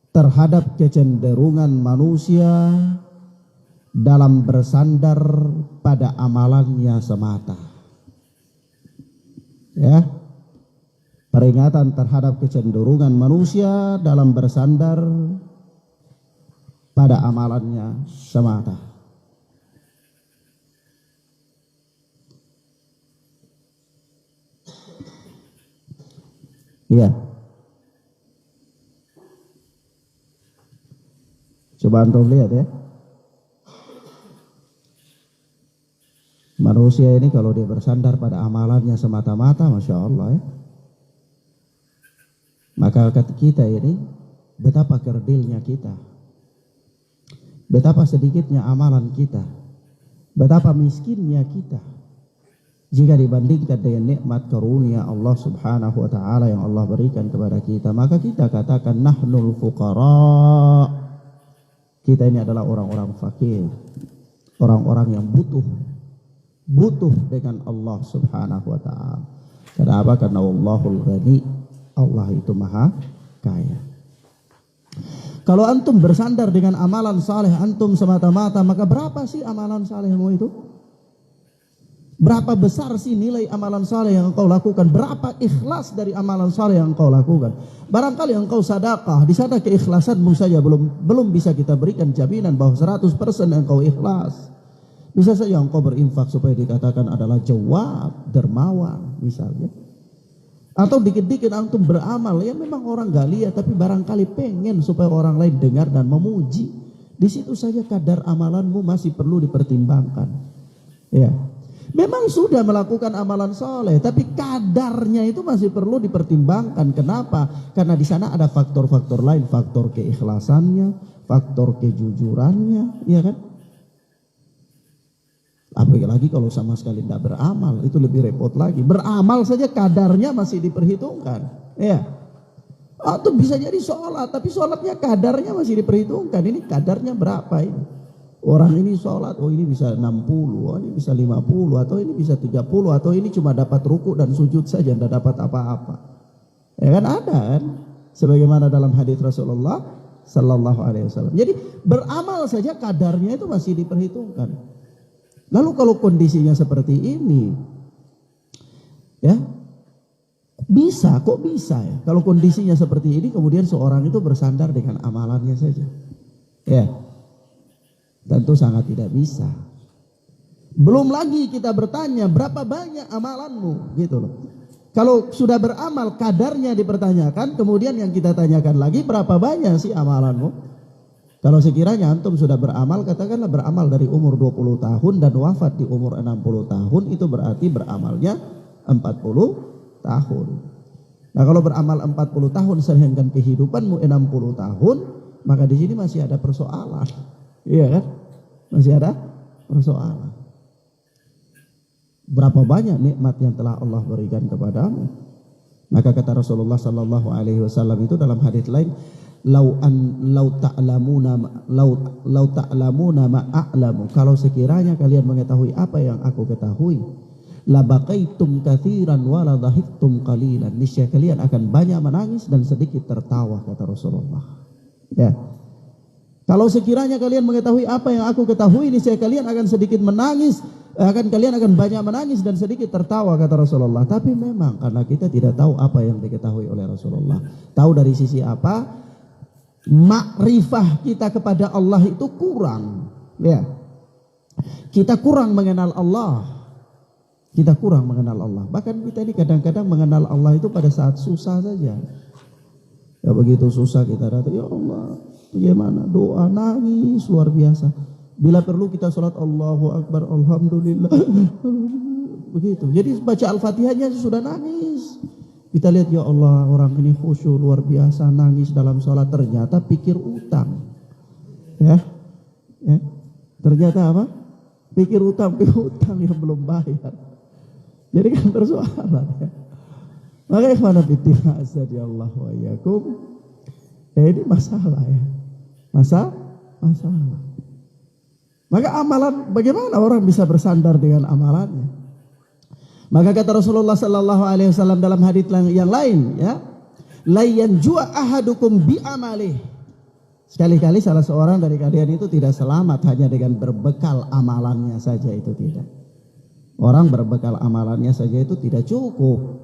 terhadap kecenderungan manusia dalam bersandar pada amalannya semata. Ya, peringatan terhadap kecenderungan manusia dalam bersandar pada amalannya semata. Iya. Coba antum lihat ya. Manusia ini kalau dia bersandar pada amalannya semata-mata, Masya Allah ya. Maka kita ini, betapa kerdilnya kita. Betapa sedikitnya amalan kita. Betapa miskinnya kita. Jika dibandingkan dengan nikmat karunia Allah subhanahu wa ta'ala yang Allah berikan kepada kita, maka kita katakan nahnul fuqara. Kita ini adalah orang-orang fakir, orang-orang yang butuh dengan Allah subhanahu wa ta'ala. Kenapa? Karena Allahul Ghani, Allah itu maha kaya. Kalau antum bersandar dengan amalan saleh antum semata-mata, maka berapa sih amalan salehmu itu? Berapa besar sih nilai amalan saleh yang engkau lakukan? Berapa ikhlas dari amalan saleh yang engkau lakukan? Barangkali engkau sedekah, di sana keikhlasanmu saja belum bisa kita berikan jaminan bahwa 100% engkau ikhlas. Bisa saja engkau berinfak supaya dikatakan adalah jawab, dermawan misalnya. Atau dikit-dikit antum beramal, ya memang orang gak lihat, tapi barangkali pengen supaya orang lain dengar dan memuji. Di situ saja kadar amalanmu masih perlu dipertimbangkan. Ya. Memang sudah melakukan amalan soleh, tapi kadarnya itu masih perlu dipertimbangkan. Kenapa? Karena di sana ada faktor-faktor lain, faktor keikhlasannya, faktor kejujurannya, ya kan? Apalagi kalau sama sekali tidak beramal, itu lebih repot lagi. Beramal saja kadarnya masih diperhitungkan, ya. Atau bisa jadi sholat, tapi sholatnya kadarnya masih diperhitungkan. Ini kadarnya berapa ini? Orang ini sholat, oh ini bisa 60, oh ini bisa 50, atau ini bisa 30, atau ini cuma dapat ruku dan sujud saja, tidak dapat apa-apa. Ya kan ada kan? Sebagaimana dalam hadis Rasulullah Sallallahu Alaihi Wasallam. Jadi beramal saja kadarnya itu masih diperhitungkan. Lalu kalau kondisinya seperti ini, ya bisa, kok bisa ya? Kalau kondisinya seperti ini, kemudian seorang itu bersandar dengan amalannya saja, ya. Tentu sangat tidak bisa. Belum lagi kita bertanya berapa banyak amalanmu, gitu loh. Kalau sudah beramal kadarnya dipertanyakan, kemudian yang kita tanyakan lagi berapa banyak sih amalanmu? Kalau sekiranya antum sudah beramal, katakanlah beramal dari umur 20 tahun dan wafat di umur 60 tahun, itu berarti beramalnya 40 tahun. Nah, kalau beramal 40 tahun sedangkan kehidupanmu 60 tahun, maka di sini masih ada persoalan. Iya kan? Masih ada persoalan. Berapa banyak nikmat yang telah Allah berikan kepadamu? Maka kata Rasulullah Sallallahu Alaihi Wasallam itu dalam hadis lain, lau ta'lamuna ma a'lamu. Kalau sekiranya kalian mengetahui apa yang aku ketahui, la baqaitum katsiran wa la dhahiktum qalilan. Niscaya kalian akan banyak menangis dan sedikit tertawa, kata Rasulullah. Ya. Kalau sekiranya kalian mengetahui apa yang aku ketahui, niscaya kalian akan sedikit menangis, kalian akan banyak menangis dan sedikit tertawa, kata Rasulullah. Tapi memang karena kita tidak tahu apa yang diketahui oleh Rasulullah. Tahu dari sisi apa? Makrifah kita kepada Allah itu kurang, ya. Kita kurang mengenal Allah. Kita kurang mengenal Allah. Bahkan kita ini kadang-kadang mengenal Allah itu pada saat susah saja. Ya begitu susah kita datang, ya Allah, bagaimana doa, nangis luar biasa. Bila perlu kita sholat Allahu Akbar, Alhamdulillah. Begitu. Jadi baca Al-Fatihahnya sudah nangis. Kita lihat, ya Allah, orang ini khusyuk luar biasa, nangis dalam sholat. Ternyata pikir utang. Ya. Ternyata apa? Pikir utang yang belum bayar. Jadi kan persoalan, ya. Maka ikhwana fillah azza Allah wa iyyakum. Ini masalah, ya. Masalah. Maka amalan, bagaimana orang bisa bersandar dengan amalannya? Maka kata Rasulullah Sallallahu Alaihi Wasallam dalam hadits yang lain, ya, la yanjua ahadukum bi amalih. Sekali-kali salah seorang dari kalian itu tidak selamat hanya dengan berbekal amalannya saja, itu tidak. Orang berbekal amalannya saja itu tidak cukup.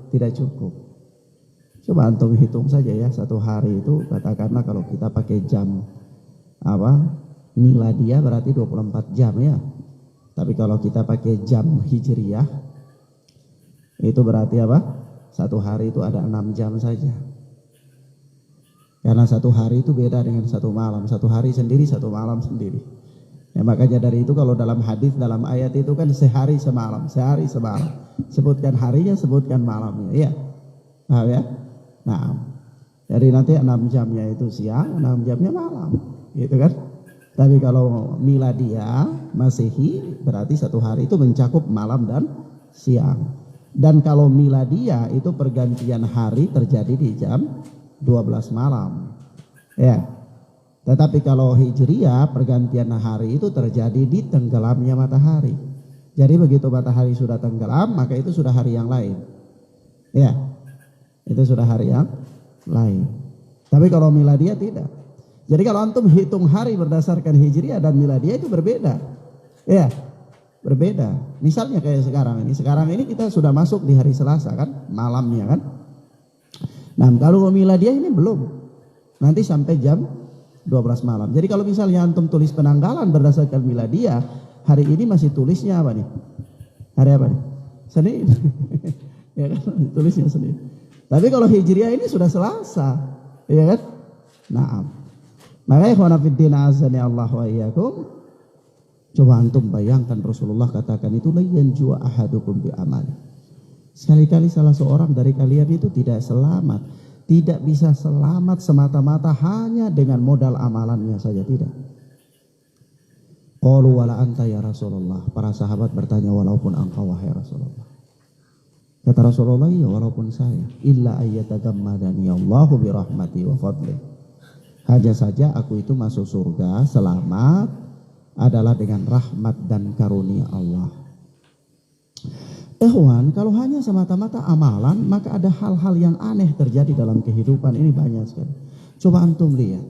Coba antum hitung saja ya, satu hari itu katakanlah kalau kita pakai jam miladiah berarti 24 jam ya. Tapi kalau kita pakai jam hijriyah itu berarti apa? Satu hari itu ada 6 jam saja. Karena satu hari itu beda dengan satu malam. Satu hari sendiri, satu malam sendiri. Ya, makanya dari itu kalau dalam hadis, dalam ayat itu kan sehari semalam. Sebutkan harinya, sebutkan malamnya. Iya. Paham ya? Nah, jadi nanti 6 jamnya itu siang, 6 jamnya malam. Gitu kan? Tapi kalau miladiah, Masehi, berarti satu hari itu mencakup malam dan siang. Dan kalau miladiah itu pergantian hari terjadi di jam 12 malam. Ya. Tetapi kalau hijriyah pergantian hari itu terjadi di tenggelamnya matahari. Jadi begitu matahari sudah tenggelam, maka itu sudah hari yang lain. Ya. Itu sudah hari yang lain. Tapi kalau miladiah tidak. Jadi kalau antum hitung hari berdasarkan hijriyah dan miladiah itu berbeda. Ya. Berbeda. Misalnya kayak sekarang ini. Sekarang ini kita sudah masuk di hari Selasa kan, malamnya kan. Nah, kalau miladiah ini belum. Nanti sampai jam 12 malam. Jadi kalau misalnya antum tulis penanggalan berdasarkan miladiah, hari ini masih tulisnya apa nih? Hari apa nih? Senin. Ya kan? Tulisnya Senin. Tapi kalau hijriyah ini sudah Selasa. Ya kan? Nah. Makanya ikhwana fiddin azani Allah wa iyyakum. Coba antum bayangkan Rasulullah katakan itu la yanju ahadukum bi amali. Sekali-kali salah seorang dari kalian itu tidak selamat, tidak bisa selamat semata-mata hanya dengan modal amalannya saja, tidak. Qalu wala anta ya Rasulullah. Para sahabat bertanya, walaupun engkau wahai Rasulullah. Kata Rasulullah, iya walaupun saya. Illa ayyatagammadani Allahu bi rahmati wa fadli. Hanya saja aku itu masuk surga selamat adalah dengan rahmat dan karunia Allah. Ikhwan, kalau hanya semata-mata amalan, maka ada hal-hal yang aneh terjadi dalam kehidupan ini banyak sekali. Coba antum lihat.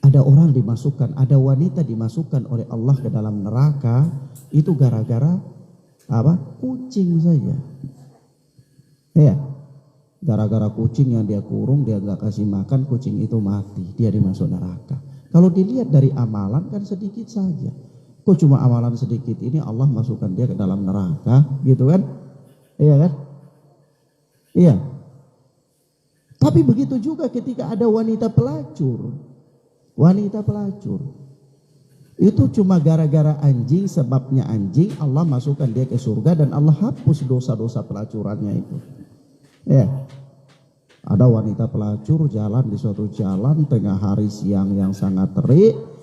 Ada orang dimasukkan, ada wanita dimasukkan oleh Allah ke dalam neraka, itu gara-gara apa? Kucing saja. Ya. Gara-gara kucing yang dia kurung, dia nggak kasih makan, kucing itu mati, dia dimasuk neraka. Kalau dilihat dari amalan kan sedikit saja. Kok cuma amalan sedikit ini Allah masukkan dia ke dalam neraka, gitu kan? Iya kan? Iya. Tapi begitu juga ketika ada wanita pelacur. Wanita pelacur. Itu cuma gara-gara anjing, sebabnya anjing Allah masukkan dia ke surga dan Allah hapus dosa-dosa pelacurannya itu. Ya. Ada wanita pelacur jalan di suatu jalan tengah hari siang yang sangat terik.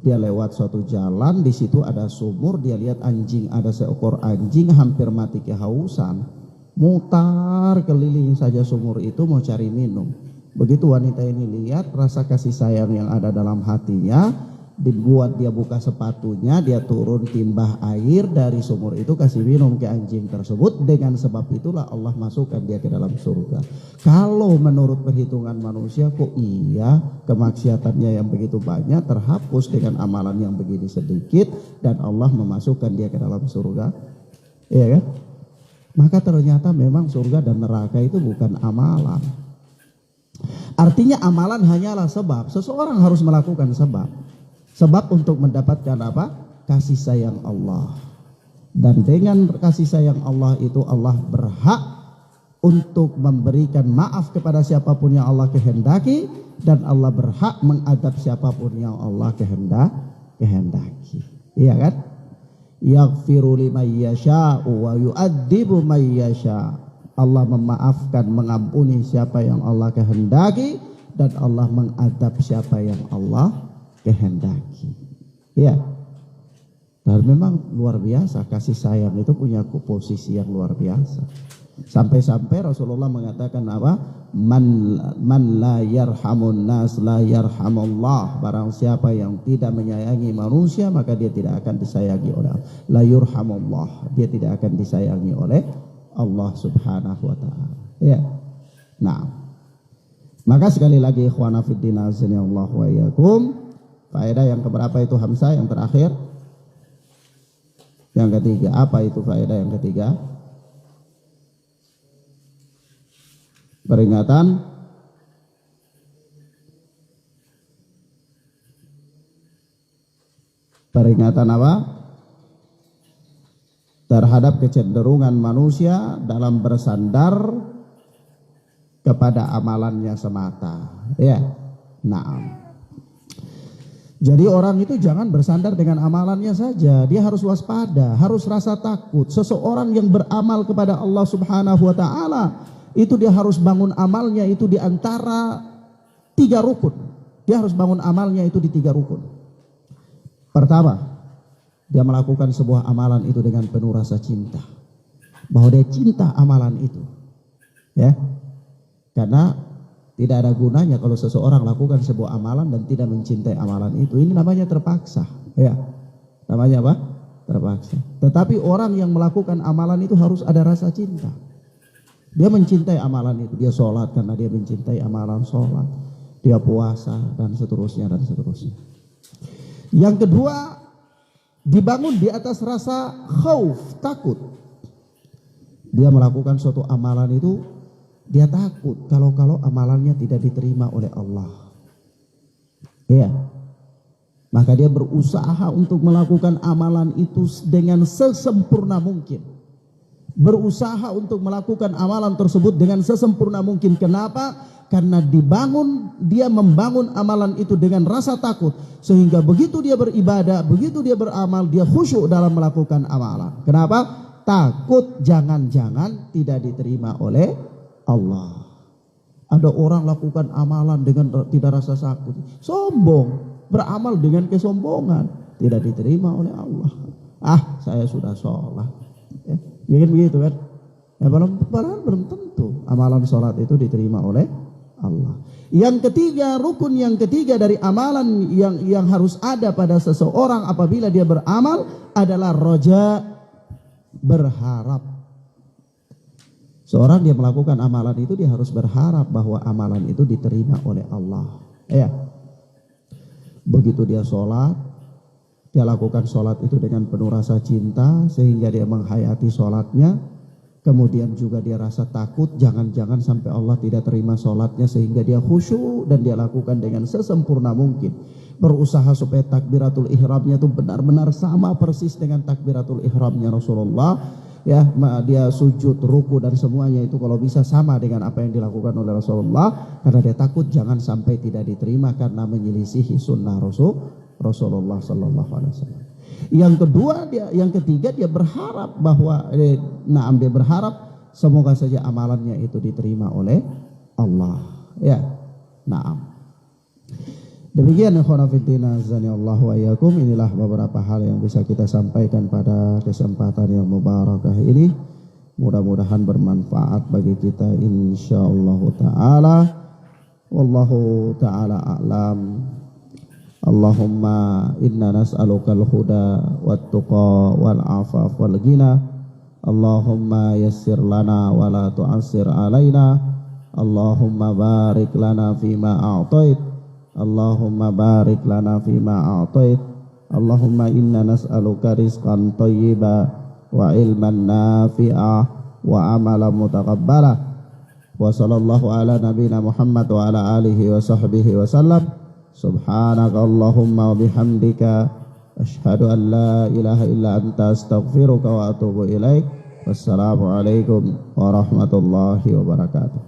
Dia lewat suatu jalan, di situ ada sumur, dia lihat anjing, ada seekor anjing hampir mati kehausan. Mutar keliling saja sumur itu mau cari minum. Begitu wanita ini lihat rasa kasih sayang yang ada dalam hatinya, dibuat dia buka sepatunya, dia turun timbah air dari sumur itu kasih minum ke anjing tersebut. Dengan sebab itulah Allah masukkan dia ke dalam surga. Kalau menurut perhitungan manusia, kok iya kemaksiatannya yang begitu banyak terhapus dengan amalan yang begini sedikit dan Allah memasukkan dia ke dalam surga, iya kan? Maka ternyata memang surga dan neraka itu bukan amalan. Artinya amalan hanyalah sebab. Seseorang harus melakukan sebab. Sebab untuk mendapatkan apa? Kasih sayang Allah. Dan dengan kasih sayang Allah itu Allah berhak untuk memberikan maaf kepada siapapun yang Allah kehendaki. Dan Allah berhak mengadab siapapun yang Allah kehendaki. Iya kan? Yaghfiru liman yasha'u wa yu'adzibu man yasha'. Allah memaafkan, mengampuni siapa yang Allah kehendaki. Dan Allah mengadab siapa yang Allah kehendaki. Ya. Dan memang luar biasa, kasih sayang itu punya posisi yang luar biasa. Sampai-sampai Rasulullah mengatakan apa? Man la yarhamun nas la yarhamullah. Barang siapa yang tidak menyayangi manusia maka dia tidak akan disayangi oleh Allah. La yurhamullah. Dia tidak akan disayangi oleh Allah Subhanahu wa taala. Ya. Nah. Maka sekali lagi ikhwana fiddin azanillahu wa iyyakum. Faedah yang keberapa itu Hamzah? Yang terakhir? Yang ketiga. Apa itu faedah yang ketiga? Peringatan apa? Terhadap kecenderungan manusia dalam bersandar kepada amalannya semata. Ya. Nah. Jadi orang itu jangan bersandar dengan amalannya saja. Dia harus waspada, harus rasa takut. Seseorang yang beramal kepada Allah Subhanahu wa taala, itu dia harus bangun amalnya itu di antara 3 rukun. Dia harus bangun amalnya itu di 3 rukun. Pertama, dia melakukan sebuah amalan itu dengan penuh rasa cinta. Bahwa dia cinta amalan itu. Ya. Karena tidak ada gunanya kalau seseorang lakukan sebuah amalan dan tidak mencintai amalan itu. Ini namanya terpaksa. Ya. Namanya apa? Terpaksa. Tetapi orang yang melakukan amalan itu harus ada rasa cinta. Dia mencintai amalan itu. Dia sholat karena dia mencintai amalan sholat. Dia puasa dan seterusnya dan seterusnya. Yang kedua, dibangun di atas rasa khauf, takut. Dia melakukan suatu amalan itu, dia takut kalau amalannya tidak diterima oleh Allah. Iya. Maka dia berusaha untuk melakukan amalan itu dengan sesempurna mungkin. berusaha untuk melakukan amalan tersebut dengan sesempurna mungkin. Kenapa? Karena dia membangun amalan itu dengan rasa takut, sehingga begitu dia beribadah, begitu dia beramal, dia khusyuk dalam melakukan amalan. Kenapa? Takut jangan-jangan tidak diterima oleh Allah. Ada orang lakukan amalan dengan tidak rasa takut, sombong, beramal dengan kesombongan, tidak diterima oleh Allah. Saya sudah sholat, ya, begitu kan? Ya, belum tentu amalan sholat itu diterima oleh Allah. Yang ketiga, rukun yang ketiga dari amalan yang harus ada pada seseorang apabila dia beramal adalah roja, berharap. Seorang dia melakukan amalan itu, dia harus berharap bahwa amalan itu diterima oleh Allah. Ya. Begitu dia sholat, dia lakukan sholat itu dengan penuh rasa cinta sehingga dia menghayati sholatnya. Kemudian juga dia rasa takut jangan-jangan sampai Allah tidak terima sholatnya, sehingga dia khusyuk dan dia lakukan dengan sesempurna mungkin. Berusaha supaya takbiratul ihramnya itu benar-benar sama persis dengan takbiratul ihramnya Rasulullah. Ya, dia sujud, ruku dan semuanya itu kalau bisa sama dengan apa yang dilakukan oleh Rasulullah, karena dia takut jangan sampai tidak diterima karena menyelisihi sunnah Rasulullah Sallallahu Alaihi Wasallam. Yang ketiga dia berharap bahwa dia berharap semoga saja amalannya itu diterima oleh Allah. Ya, Demikian ikhwan fillah azanillah wa iyyakum, inilah beberapa hal yang bisa kita sampaikan pada kesempatan yang mubarakah ini. Mudah-mudahan bermanfaat bagi kita insyaallah taala. Wallahu taala a'lam. Allahumma inna nas'alukal huda wat tuqa wal afaf wal ghina. Allahumma yassir lana wa la tu'assir alaina. Allahumma barik lana fima a'tait. Allahumma barik lana fima a'tait. Allahumma inna nas'aluka rizqan thayyiba wa ilman nafi'a wa amalan mutaqabbala. Wa sallallahu ala nabina Muhammad wa ala alihi wa sahbihi wa sallam. Subhanaka Allahumma wa bihamdika asyhadu an la ilaha illa anta astaghfiruka wa atubu ilaik. Wassalamualaikum warahmatullahi wabarakatuh.